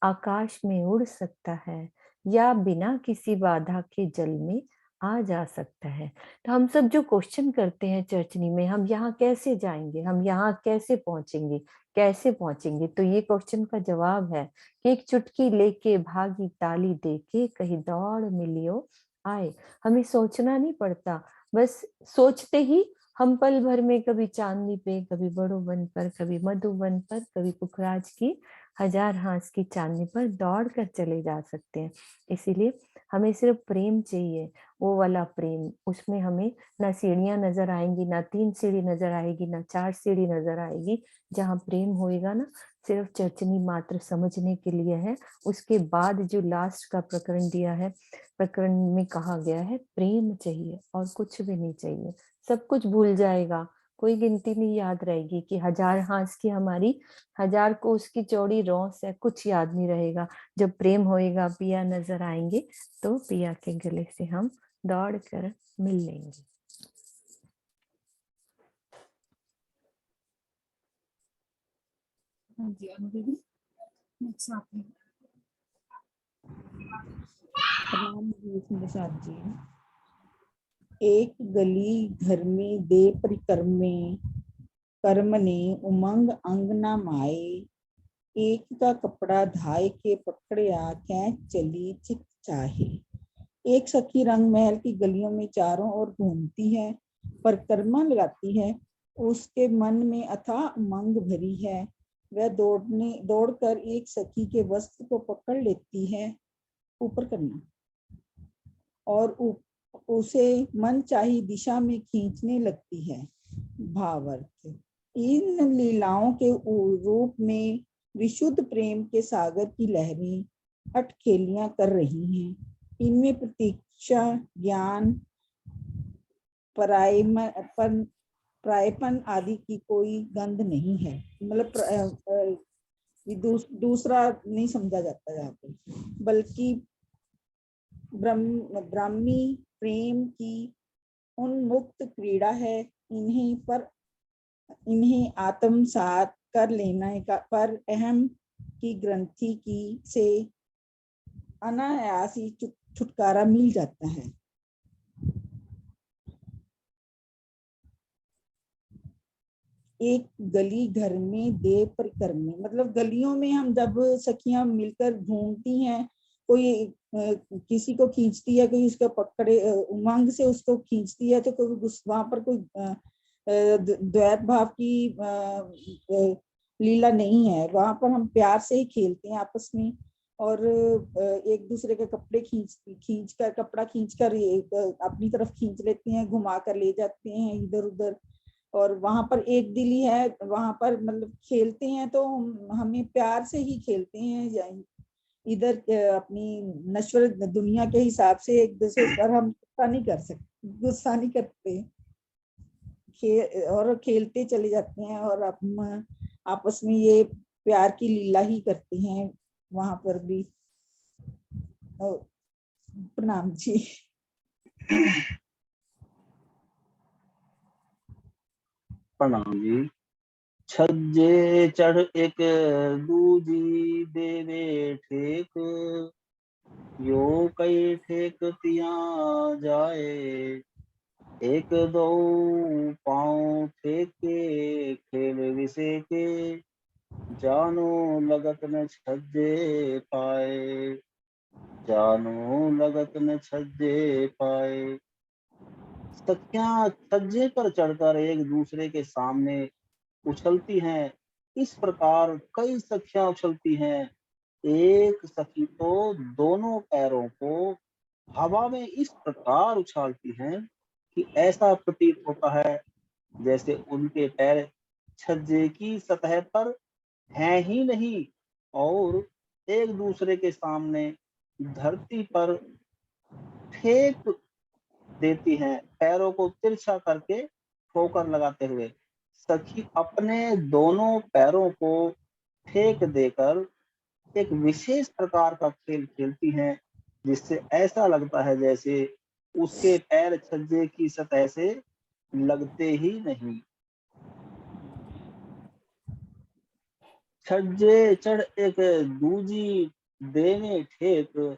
आकाश में उड़ सकता है या बिना किसी बाधा के जल में आ जा सकता है। तो हम सब जो क्वेश्चन करते हैं चर्चनी में, हम यहाँ कैसे जाएंगे, हम यहाँ कैसे पहुंचेंगे, कैसे पहुंचेंगे, तो ये क्वेश्चन का जवाब है कि एक चुटकी लेके भागी ताली देके कहीं दौड़ मिलियो आए। हमें सोचना नहीं पड़ता, बस सोचते ही हम पल भर में कभी चांदनी पे, कभी बड़ो वन पर, कभी मधुवन पर, कभी पुखराज की 1000 हांस की चांदनी पर दौड़ कर चले जा सकते हैं। इसीलिए हमें सिर्फ प्रेम चाहिए, वो वाला प्रेम। उसमें हमें ना सीढ़ियां नजर आएंगी, ना 3 सीढ़ी नजर आएगी, ना 4 सीढ़ी नजर आएगी। जहाँ प्रेम होएगा ना, सिर्फ चर्चनी मात्र समझने के लिए है। उसके बाद जो लास्ट का प्रकरण दिया है, प्रकरण में कहा गया है प्रेम चाहिए और कुछ भी नहीं चाहिए। सब कुछ भूल जाएगा, कोई गिनती नहीं याद रहेगी कि 1000 हांस की हमारी 1000 कोस की चौड़ी रौस है, कुछ याद नहीं रहेगा। जब प्रेम होएगा, पिया नजर आएंगे तो पिया के गले से हम दौड़ कर मिल लेंगे। एक गली घर में दे परिक्रमे कर्म ने उमंग अंग न माए, एक का कपड़ा धाय के पकड़िया कैच चली चित चाहे। एक सखी रंग महल की गलियों में चारों ओर घूमती है, परिक्रमा लगाती है, उसके मन में अथाह उमंग भरी है। वह दौड़कर एक सखी के वस्त्र को पकड़ लेती है, ऊपर करना, और उसे मन चाही दिशा में खींचने लगती है। भावार्थ, इन लीलाओं के रूप में विशुद्ध प्रेम के सागर की लहरें अटखेलियां कर रही हैं। इनमें प्रतीक्षा, ज्ञान, प्रायपन आदि की कोई गंध नहीं है। मतलब दूसरा नहीं समझा जाता यहाँ पे, बल्कि ब्राह्मी प्रेम की उन्मुक्त क्रीड़ा है। इन्हें आत्मसात कर लेने का पर अहम की ग्रंथि की से अनायास ही छुटकारा मिल जाता है। एक गली घर में दे परिक्रमे, मतलब गलियों में हम जब सखियां मिलकर घूमती हैं, कोई किसी को खींचती है, कोई उसको पकड़े उमंग से उसको खींचती है, तो कोई वहां पर कोई द्वैत भाव की लीला नहीं है। वहां पर हम प्यार से ही खेलते हैं आपस में, और एक दूसरे के कपड़े कपड़ा खींचकर अपनी तरफ खींच लेते हैं, घुमा कर ले जाते हैं इधर उधर, और वहां पर एक दिली है, वहां पर मतलब खेलते हैं तो हमें प्यार से ही खेलते हैं। इधर अपनी नश्वर दुनिया के हिसाब से एक दूसरे पर हम गुस्सा नहीं करते, और खेलते चले जाते हैं, और आपस में ये प्यार की लीला ही करते हैं वहां पर भी। प्रणाम जी। प्रणाम जी। छज्जे चढ़ एक दूजी देवे ठेक, यो कई ठेकतियां जाए। एक दो पाँव ठेके खेल विसे के, जानो लगत न छज्जे पाए। जानो लगत न छज्जे पाए। सखियां छज्जे पर चढ़कर एक दूसरे के सामने उछलती हैं। इस प्रकार कई सखियां उछलती हैं। एक सखी तो दोनों पैरों को हवा में इस प्रकार उछालती हैं कि ऐसा प्रतीत होता है जैसे उनके पैर छज्जे की सतह पर हैं ही नहीं, और एक दूसरे के सामने धरती पर फेंक देती हैं, पैरों को तिरछा करके ठोकर लगाते हुए। सखी अपने दोनों पैरों को फेंक देकर एक विशेष प्रकार का खेल खेलती हैं, जिससे ऐसा लगता है जैसे उसके पैर छज्जे की सतह से लगते ही नहीं। छज्जे चढ़ एक दूजी देने ठेक,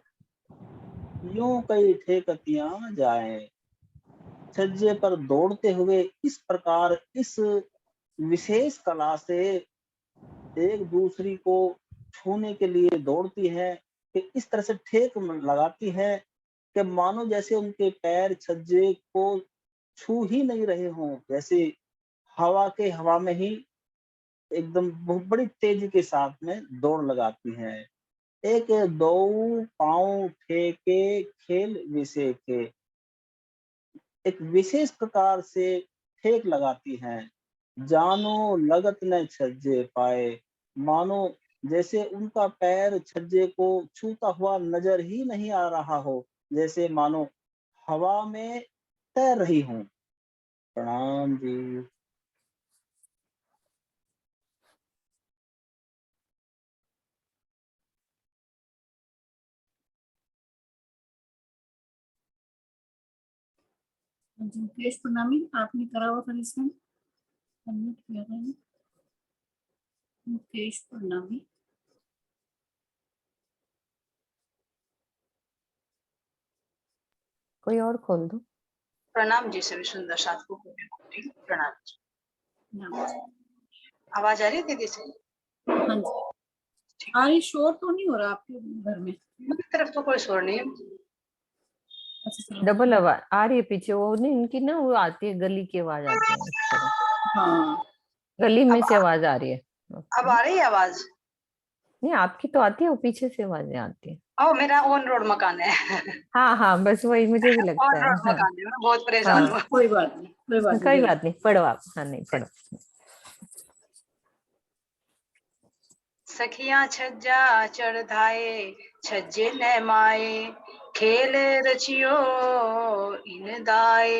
यूं कई ठेकतियां जाए। छज्जे पर दौड़ते हुए इस प्रकार इस विशेष कला से एक दूसरी को छूने के लिए दौड़ती है कि इस तरह से ठेक लगाती है कि मानो जैसे उनके पैर छज्जे को छू ही नहीं रहे हों, जैसे हवा में ही एकदम बहुत बड़ी तेजी के साथ में दौड़ लगाती हैं। एक दो पाँव ठेके खेल विसे के, एक विशेष प्रकार से ठेक लगाती हैं। जानो लगत न छज्जे पाए, मानो जैसे उनका पैर छज्जे को छूता हुआ नजर ही नहीं आ रहा हो, जैसे मानो हवा में तैर रही हूँ। प्रणाम जी। मुकेश प्रणामी, आपने करा हुआ था इसमें, अनम्यूट किया था। मुकेश प्रणामी। कोई और खोल दो। प्रणाम जी, सभी सुंदर साधकों को प्रणाम जी। आवाज आ रही थी दीदी से? हाँ जी। आरी शोर तो नहीं हो रहा आपके घर में? मेरी तरफ तो कोई शोर नहीं है। डबल आवाज आ रही है पीछे, वो नहीं इनकी ना, वो आती है गली की आवाज आती है इस तरह। हाँ गली में से आवाज आ रही है। अब आ रही है आवाज? नहीं आपकी तो आती है, वो पीछे से आवाजें आती है। ओ मेरा ऑन रोड मकान है। हाँ हाँ बस वही मुझे भी लगता ऑन है। रोड हाँ मकान है, मैं बहुत परेशान हाँ हूँ। कोई बात नहीं, कोई बात नहीं। कोई बात नहीं, पढ़ो आप। हाँ नहीं पढ़ो। सखियां छज्जा चढ़ाए छज्जे न माए, खेल रचियो इन दाए।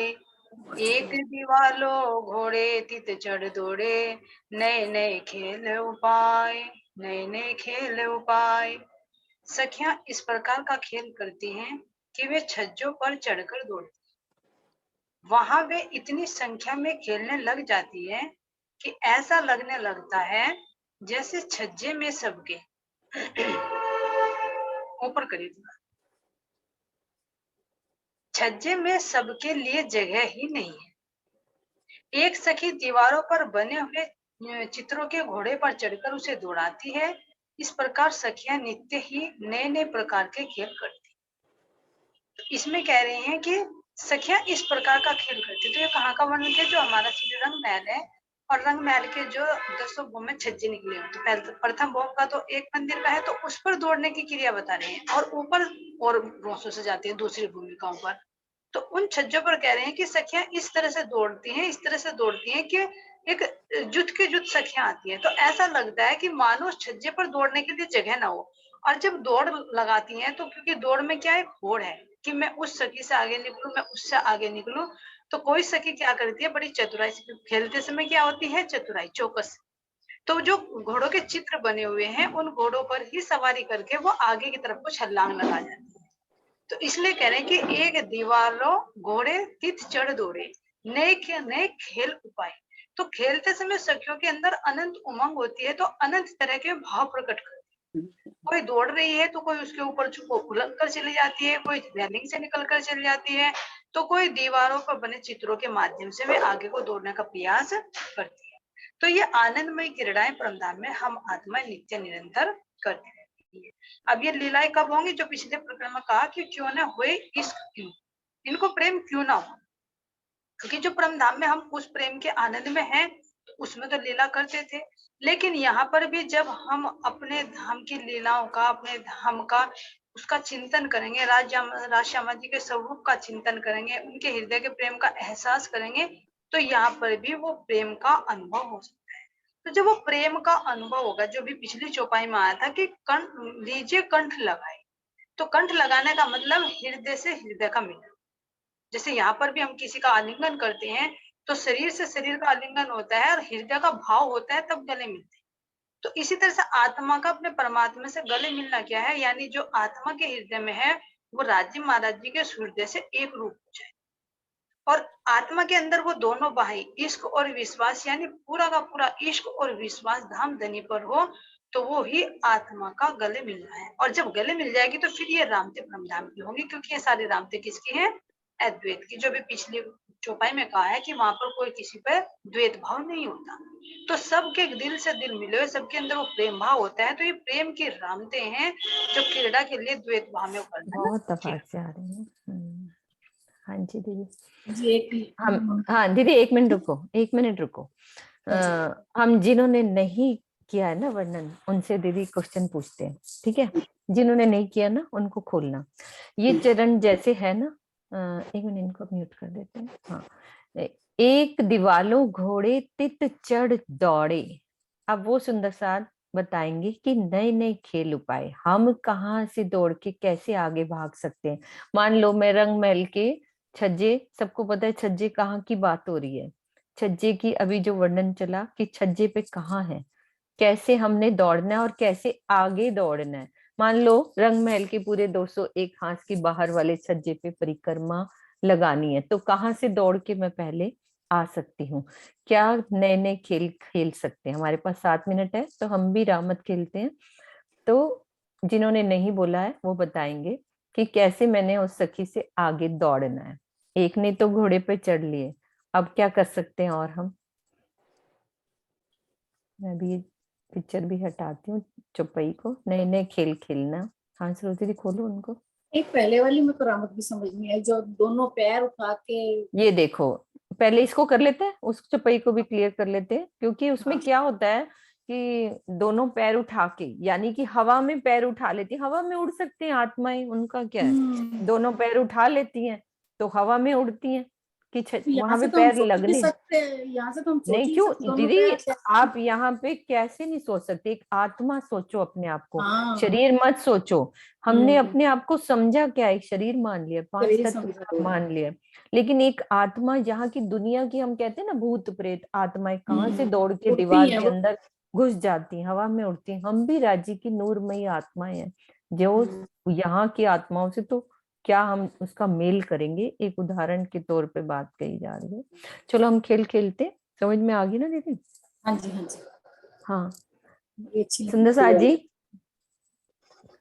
एक दीवालो घोड़े तित चढ़ दौड़े, नए नए खेल उपाय, नए नए खेल उपाय। सखियां इस प्रकार का खेल करती हैं कि वे छज्जों पर चढ़कर दौड़ती, वहां वे इतनी संख्या में खेलने लग जाती है कि ऐसा लगने लगता है जैसे छज्जे में सबके ऊपर करिए थोड़ा, छज्जे में सबके लिए जगह ही नहीं है। एक सखी दीवारों पर बने हुए चित्रों के घोड़े पर चढ़कर उसे दौड़ाती है। इस प्रकार सखियां नित्य ही नए नए प्रकार के खेल करती। तो इसमें कह रहे हैं कि सखियां इस प्रकार का खेल करती। तो ये कहाँ का वर्णन है? जो हमारा श्री रंग महल है, और रंग महल के जो 10 भूमि में छज्जे निकले हो, तो पहले प्रथम भोग का तो एक मंदिर का है, तो उस पर दौड़ने की क्रिया बता रहे हैं, और ऊपर और रोसों से जाती है दूसरी भूमिकाओं पर। तो उन छज्जों पर कह रहे हैं कि सखियां इस तरह से दौड़ती हैं, इस तरह से दौड़ती हैं कि एक जुट के जुट सखियां आती हैं, तो ऐसा लगता है कि मानो उस छज्जे पर दौड़ने के लिए जगह ना हो। और जब दौड़ लगाती हैं तो क्योंकि दौड़ में क्या है, होड़ है कि मैं उस सखी से आगे निकलूं, मैं उससे आगे निकलूं। तो कोई सखी क्या करती है, बड़ी चतुराई से खेलते समय क्या होती है, चतुराई, चौकस। तो जो घोड़ों के चित्र बने हुए हैं, उन घोड़ों पर ही सवारी करके वो आगे की तरफ को छलांग लगा जाती है। तो इसलिए कह रहे हैं कि एक दीवारों घोड़े तित चढ़ दौड़े, नए नए खेल उपाय। तो खेलते समय सखियों के अंदर अनंत उमंग होती है, तो अनंत तरह के भाव प्रकट करती है। कोई दौड़ रही है तो कोई उसके ऊपर उलट कर चली जाती है, कोई रेलिंग से निकल कर चली जाती है, तो कोई दीवारों पर बने चित्रों के माध्यम से वे आगे को दौड़ने का प्रयास करती है। तो ये आनंदमय क्रीड़ाएं परमधाम में हम आत्मा नित्य निरंतर करते रहती है। अब ये लीलाएं कब होंगी? जो पिछले प्रकरण में कहा कि क्यों ना हुए इश्क, क्यों इनको प्रेम क्यों ना हो, क्योंकि जो परमधाम में हम उस प्रेम के आनंद में हैं, तो उसमें तो लीला करते थे। लेकिन यहाँ पर भी जब हम अपने धाम की लीलाओं का, अपने धाम का उसका चिंतन करेंगे, राजश्यामा जी के स्वरूप का चिंतन करेंगे, उनके हृदय के प्रेम का एहसास करेंगे, तो यहाँ पर भी वो प्रेम का अनुभव हो सकता है। तो जब वो प्रेम का अनुभव होगा, जो भी पिछली चौपाई में आया था कि लीजिए कंठ लगाए, तो कंठ लगाने का मतलब हृदय से हृदय का मिलना। जैसे यहाँ पर भी हम किसी का आलिंगन करते हैं, तो शरीर से शरीर का आलिंगन होता है और हृदय का भाव होता है, तब गले मिलते हैं। तो इसी तरह से आत्मा का अपने परमात्मा से गले मिलना क्या है, यानी जो आत्मा के हृदय में है, वो राज्य महाराज जी के हृदय से एक रूप हो जाए। और आत्मा के अंदर वो दोनों बाहें, इश्क और विश्वास, यानी पूरा का पूरा इश्क और विश्वास धाम धनी पर हो, तो वो ही आत्मा का गले मिलना है। और जब गले मिल जाएगी तो फिर ये रामते परमधाम की होंगी, क्योंकि ये सारे रामते किसकी हैं? अद्वैत की। जो भी पिछली चौपाई में कहा है कि वहां पर कोई किसी पर द्वैत भाव नहीं होता, तो सबके दिल से दिल मिले हुए, सबके अंदर वो प्रेम भाव होता है। तो ये प्रेम की रामते हैं जो क्रीड़ा के लिए द्वैत भाव में करना है। बहुत दफा से आ रही है। हाँ जी दीदी। जी हम, हाँ दीदी एक मिनट रुको, एक मिनट रुको। हम जिन्होंने नहीं किया है ना वर्णन, उनसे दीदी क्वेश्चन पूछते हैं, ठीक है? जिन्होंने नहीं किया ना, उनको खोलना। ये चरण जैसे है ना, एक मिनट इनको म्यूट कर देते हैं। हाँ, एक दीवालों घोड़े तित चढ़ दौड़े। अब वो सुंदर साथ बताएंगे कि नए नए खेल उपाय, हम कहाँ से दौड़ के कैसे आगे भाग सकते हैं। मान लो मैं रंग महल के छज्जे, सबको पता है छज्जे कहाँ की बात हो रही है, छज्जे की अभी जो वर्णन चला कि छज्जे पे कहाँ है, कैसे हमने दौड़ना है और कैसे आगे दौड़ना है। मान लो रंग महल के पूरे 201 हाथ की बाहर वाले छज्जे पे परिक्रमा लगानी है, तो कहाँ से दौड़ के मैं पहले आ सकती हूँ, क्या नए नए खेल खेल सकते हैं। हमारे पास 7 मिनट है, तो हम भी रामत खेलते हैं। तो जिन्होंने नहीं बोला है वो बताएंगे कि कैसे मैंने उस सखी से आगे दौड़ना है। एक ने तो घोड़े पे चढ़ लिए, अब क्या कर सकते हैं और हम। मैं भी पिक्चर भी हटाती हूँ चौपाई को, नए नए खेल खेलना। हाँ सरोज दीदी खोलो उनको। एक पहले वाली में करामत भी समझ नहीं आई, जो दोनों पैर उठा के। ये देखो, पहले इसको कर लेते हैं, उस चौपाई को भी क्लियर कर लेते हैं, क्योंकि उसमें क्या होता है कि दोनों पैर उठा के, यानी कि हवा में पैर उठा लेती, हवा में उड़ सकती हैं आत्माएं, उनका क्या है, दोनों पैर उठा लेती हैं तो हवा में उड़ती हैं कि यहाँ वहां से पे तो हम पैर सोच भी लगने। सकते हैं, यहाँ से तो हम सोच नहीं ही क्यों सकते दोनों दीदी, पैर कैसे। आप यहाँ पे कैसे नहीं सोच सकते, एक आत्मा सोचो अपने आप को, हाँ। शरीर मत सोचो। हमने अपने आप को समझा क्या, एक शरीर मान लिया, 5 शरीर तत्व समझा सब मान लिया, लेकिन एक आत्मा यहाँ की दुनिया की, हम कहते हैं ना भूत प्रेत आत्माएं कहाँ से दौड़ के उड़ती दीवार हैं के वो। अंदर घुस जाती हैं, हवा में उड़ती हैं। हम भी राज्य की नूरमयी आत्माएं हैं, जो यहाँ की आत्माओं से तो क्या हम उसका मेल करेंगे, एक उदाहरण के तौर पे बात कही जा रही है। चलो हम खेल खेलते, समझ में आ गई ना दीदी? हाँ जी हाँ जी। हाँ ये अच्छी सुंदर सा जी,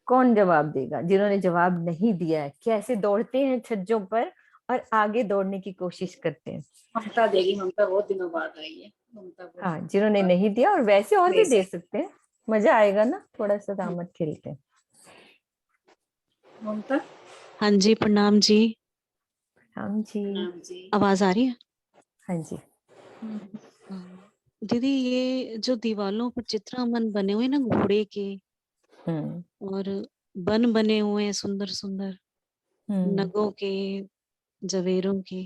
कौन जवाब देगा? जिन्होंने जवाब नहीं दिया है, कैसे दौड़ते हैं छज्जों पर और आगे दौड़ने की कोशिश करते हैं। ममता देगी, ममता बहुत दिनों बाद आई है। ममता को हाँ जिन्होंने नहीं दिया, और वैसे और भी वैसे। दे सकते हैं, मजा आएगा ना, थोड़ा सा दामत खेलते हैं। ममता। हाँ जी प्रणाम जी। प्रणाम जी। प्रणाम जी। आवाज आ रही है? हाँ जी। दीदी ये जो दीवालों पर चित्रामन बने हुए ना घोड़े के, और बन बने हुए हैं सुंदर सुंदर नगों के, जवेरों के,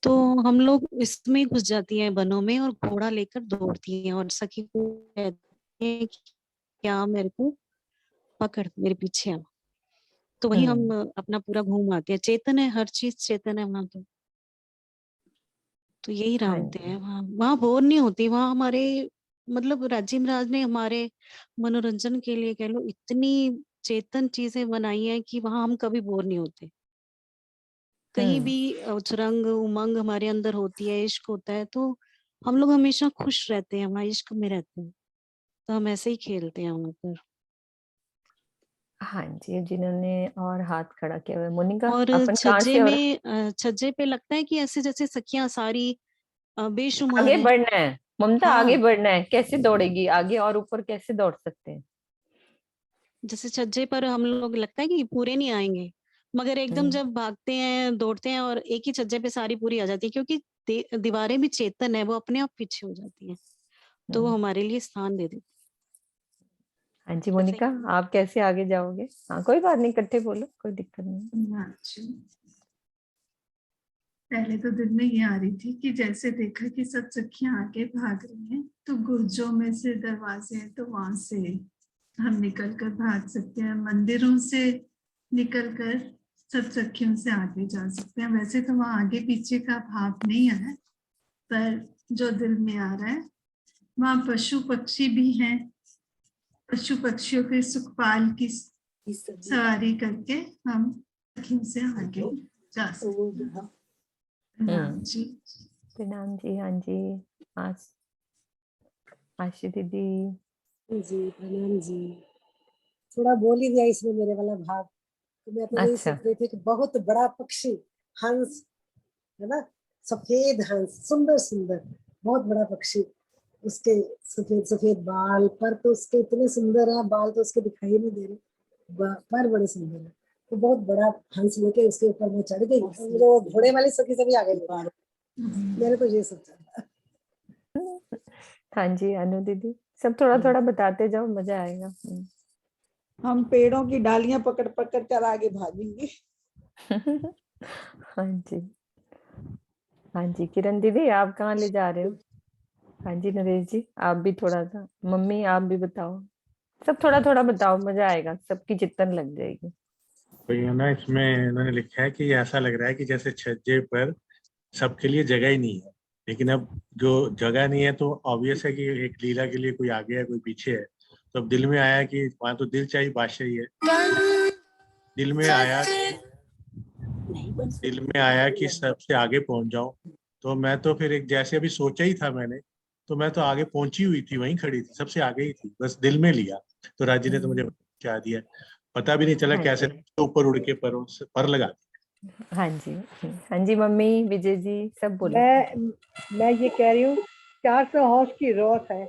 तो हम लोग इसमें घुस जाती हैं बनों में और घोड़ा लेकर दौड़ती हैं और सखी को कहती हैं कि क्या मेरे को पकड़, मेरे पीछे आ। तो वही हम अपना पूरा घूम आते हैं। चेतन है, हर चीज चेतन है वहां तो यही रामते हैं वहाँ। वहाँ बोर नहीं होती। वहाँ हमारे मतलब राज्य महाराज ने हमारे मनोरंजन के लिए कह लो इतनी चेतन चीजें बनाई हैं कि वहाँ हम कभी बोर नहीं होते। कहीं भी उछरंग उमंग हमारे अंदर होती है, इश्क होता है, तो हम लोग हमेशा खुश रहते हैं, वहाँ इश्क में रहते हैं, तो हम ऐसे ही खेलते हैं वहां पर। हाँ जी, जिन्होंने और हाथ खड़ा किया हुआ, मोनिका और अपन कहाँ छज्जे से? और में छज्जे पे लगता है कि ऐसे जैसे सखियां सारी बेशुमार आगे हैं। बढ़ना है ममता, हाँ। आगे बढ़ना है, कैसे दौड़ेगी आगे और ऊपर, कैसे दौड़ सकते हैं? जैसे छज्जे पर हम लोग लगता है कि पूरे नहीं आएंगे, मगर एकदम जब भागते हैं दौड़ते हैं और एक ही छज्जे पे सारी पूरी आ जाती है, क्योंकि दीवारें भी चेतन है, वो अपने आप पीछे हो जाती हैं, तो वो हमारे लिए स्थान दे देती। हाँ जी मोनिका, आप कैसे आगे जाओगे? हाँ कोई बात नहीं, इकट्ठे बोलो, कोई दिक्कत नहीं। पहले तो दिल में ये आ रही थी कि जैसे देखा कि सब सखियां आगे भाग रही हैं, तो गुर्जों में से दरवाजे हैं, तो वहां से हम निकल कर भाग सकते हैं, मंदिरों से निकल कर सब सखियों से आगे जा सकते हैं। वैसे तो वहां आगे पीछे का भाव नहीं है, पर जो दिल में आ रहा है, वहां पशु पक्षी भी हैं। पशु पक्षियों के सुखपाल की सवारी करके हम सखियों से आगे जा सकते हैं। प्रणाम जी। प्रणाम जी। हाँ जी, आशी दीदी जी प्रणाम जी। थोड़ा बोल ही दिया इसमें मेरे वाला भाग, तो मैं तो यही सोच रही थी कि बहुत बड़ा पक्षी हंस है ना, सफेद हंस, सुंदर सुंदर बहुत बड़ा पक्षी, उसके सफेद सफेद बाल, पर तो उसके इतने सुंदर है, बाल तो उसके दिखाई नहीं दे रहे, पर बड़े सुंदर है। तो बहुत बड़ा हंस लेके उसके ऊपर मैं चढ़ गई, जो घोड़े वाली सखी सभी आ गई। मैंने तो ये सोचा। हाँ जी अनु दीदी, सब थोड़ा थोड़ा बताते जाओ, मजा आएगा। हम पेड़ों की डालियां पकड़ पकड़ कर आगे भागेंगे। हाँ जी। हाँ जी किरण दीदी, आप कहाँ ले जा रहे हो? हाँ जी नरेश जी, आप भी थोड़ा सा, मम्मी आप भी बताओ, सब थोड़ा थोड़ा बताओ, मजा आएगा, सबकी चित्तन लग जाएगी। तो ये ना इसमें इन्होंने लिखा है कि ऐसा लग रहा है कि जैसे छज्जे पर सबके लिए जगह ही नहीं है, लेकिन अब जो जगह नहीं है तो ऑब्वियस है कि एक लीला के लिए कोई आगे है कोई पीछे है। तो अब दिल में आया कि वहां तो दिल चाहिए, बादशाही है। दिल में आया कि सबसे आगे पहुंच जाऊं, तो मैं तो फिर एक जैसे अभी सोचा ही था मैंने, तो मैं तो आगे पहुंची हुई थी, वहीं खड़ी थी, सबसे आगे ही थी, बस दिल में लिया तो राजी ने तो मुझे पहुंचा दिया, पता भी नहीं चला कैसे ऊपर उड़ के पर लगा। हाँ जी। हाँ जी मम्मी, विजय जी सब बोलो। मैं ये कह रही हूँ 400 हौस की रोत है,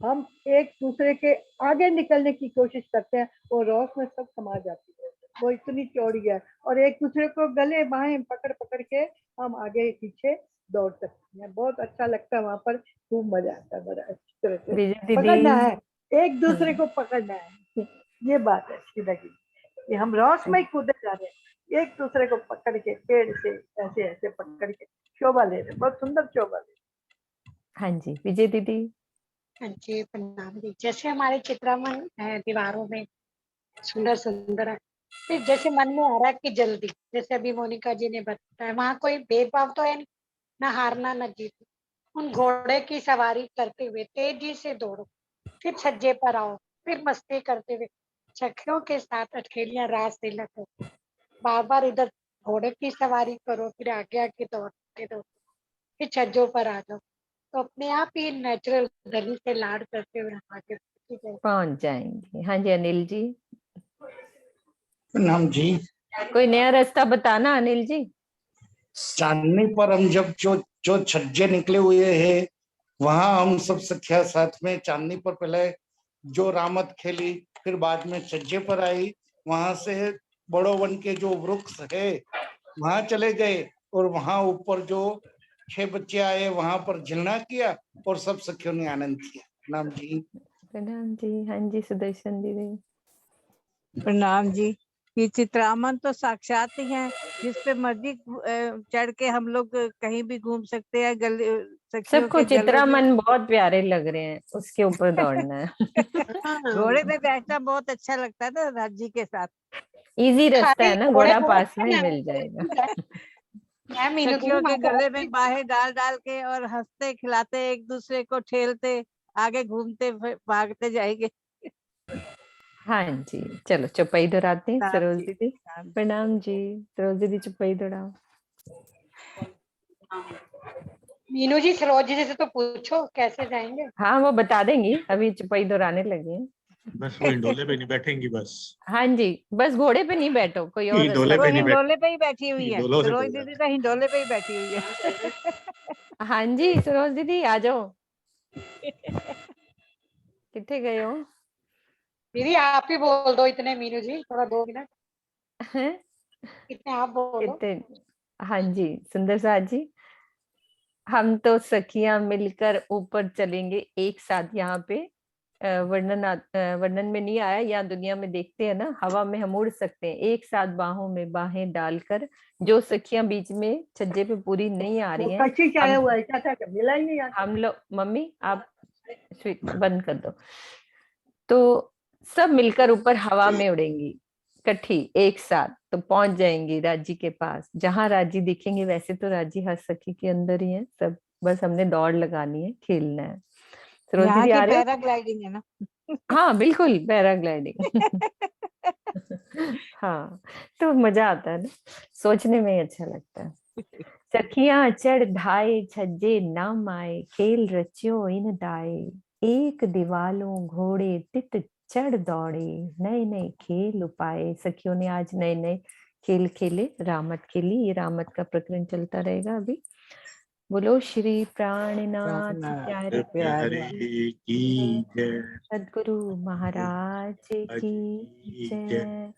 हम एक दूसरे के आगे निकलने की कोशिश करते हैं, वो रॉस में सब समा जाती है, वो इतनी चौड़ी है, और एक दूसरे को गले बाहें पकड़ पकड़ के हम आगे पीछे दौड़ सकते हैं। बहुत अच्छा लगता है, वहां पर खूब मजा आता है, बड़ा अच्छी तरह से विजय पकड़ना दीदी, है, एक दूसरे को पकड़ना है। ये बात है अच्छी लगी कि हम रॉस में ही कूदे जा रहे हैं, एक दूसरे को पकड़ के पेड़ से ऐसे ऐसे पकड़ के शोभा ले रहे, बहुत सुंदर शोभा ले। हाँ जी विजय दीदी। हाँ जी प्रणाम जी। जैसे हमारे चित्रामन है दीवारों में सुंदर सुंदर है, फिर जैसे मन में आ रहा है कि जल्दी, जैसे अभी मोनिका जी ने बताया, वहाँ कोई भेदभाव तो है नहीं, ना हारना ना जीत। उन घोड़े की सवारी करते हुए तेजी से दौड़ो, फिर छज्जे पर आओ, फिर मस्ती करते हुए सखियों के साथ अठखेलियां रास तिलक, बार बार इधर घोड़े की सवारी करो, फिर आगे आगे दौड़ते दो, फिर छज्जों पर आ जाओ, तो अपने आप ही नेचुरल धनी से लाड करते हुए हम आगे पहुंच जाएंगे। हाँ जी अनिल जी। प्रणाम जी। कोई नया रास्ता बताना अनिल जी। चांदनी पर हम जब जो छज्जे निकले हुए हैं, वहां हम सब सखिया साथ में चांदनी पर पहले जो रामत खेली, फिर बाद में छज्जे पर आई, वहां से बड़ो वन के जो वृक्ष है वहां चले गए, और वहां ऊपर जो 6 बच्चे आए वहां पर झिलना किया, और सब सखियों ने आनंद किया। प्रणाम जी। प्रणाम जी। हाँ जी सुदर्शन दीदी। प्रणाम जी। ये चित्रामन तो साक्षात ही है, जिस पे मर्जी चढ़ के हम लोग कहीं भी घूम सकते हैं। गले सखियों सबको के गले में चित्रामन बहुत प्यारे लग रहे हैं, उसके ऊपर दौड़ना है। घोड़े पे बैठना बहुत अच्छा लगता है ना राज्य के साथ। इजी रास्ता है ना, घोड़ा पास में ही मैं मिल जाएगा। मीनू सखियों के दीदी गले में बाहें डाल डाल के और हंसते खिलाते एक दूसरे को ठेलते आगे घूमते भागते जाएंगे। हाँ जी चलो चौपाई दोहराते हैं। प्रणाम सरोज जी। दीदी। प्रणाम जी। सरोज दीदी चौपाई दोहराओ। मीनू जी सरोज जी से तो पूछो कैसे जाएंगे। हाँ वो बता देंगी, अभी चौपाई दोहराने लगे हैं। बस वो हिंडोले पे नहीं बैठेंगी बस। हाँ जी बस घोड़े पे नहीं बैठो, कोई और हिंडोले वो पे नहीं बैठ, हिंडोले पे ही बैठी हुई है, हिंडोलों से सरोज डर जाना। दीदी तो हिंडोले पे ही बैठी हुई है। हाँ जी सरोज दीदी आ जाओ। कितने गए हो? दीदी आप ही बोल दो इतने, मीनू जी थोड़ा 2 मिनट हैं? इतने आप बोलो। कितने? हाँ जी सुंदर साथ जी। हम तो सखियां मिलकर ऊपर चलेंगे एक साथ। यहाँ पे वर्णन में नहीं आया, यहाँ दुनिया में देखते हैं ना, हवा में हम उड़ सकते हैं एक साथ बाहों में बाहें डालकर। जो सखियां बीच में छज्जे पे पूरी नहीं आ रही हैं, कच्ची चाय हुआ है, चाचा मिला ही नहीं यार। हम लोग, मम्मी आप स्विच बंद कर दो, तो सब मिलकर ऊपर हवा में उड़ेंगी इकट्ठी एक साथ, तो पहुंच जाएंगी राजी के पास। जहां राजी दिखेंगे, वैसे तो राजी हर सखी के अंदर ही है सब, बस हमने दौड़ लगानी है, खेलना है। सरोज यहाँ दीदी की आ रहे हो? पैराग्लाइडिंग है ना। हाँ बिल्कुल पैराग्लाइडिंग। हाँ तो मजा आता है ना, सोचने में ही अच्छा लगता है। सखियां चढ़ ढाए छज्जे नाम आए, खेल रच्यो इन दाए, एक दीवालों घोड़े तित चढ़ दौड़े, नए नए खेल उपाए। सखियों ने आज नए नए खेल खेले, रामत खेली। ये रामत का प्रकरण चलता रहेगा अभी। बोलो श्री प्राणनाथ प्यारे प्यारे की जय। सदगुरु महाराज की जय। जय।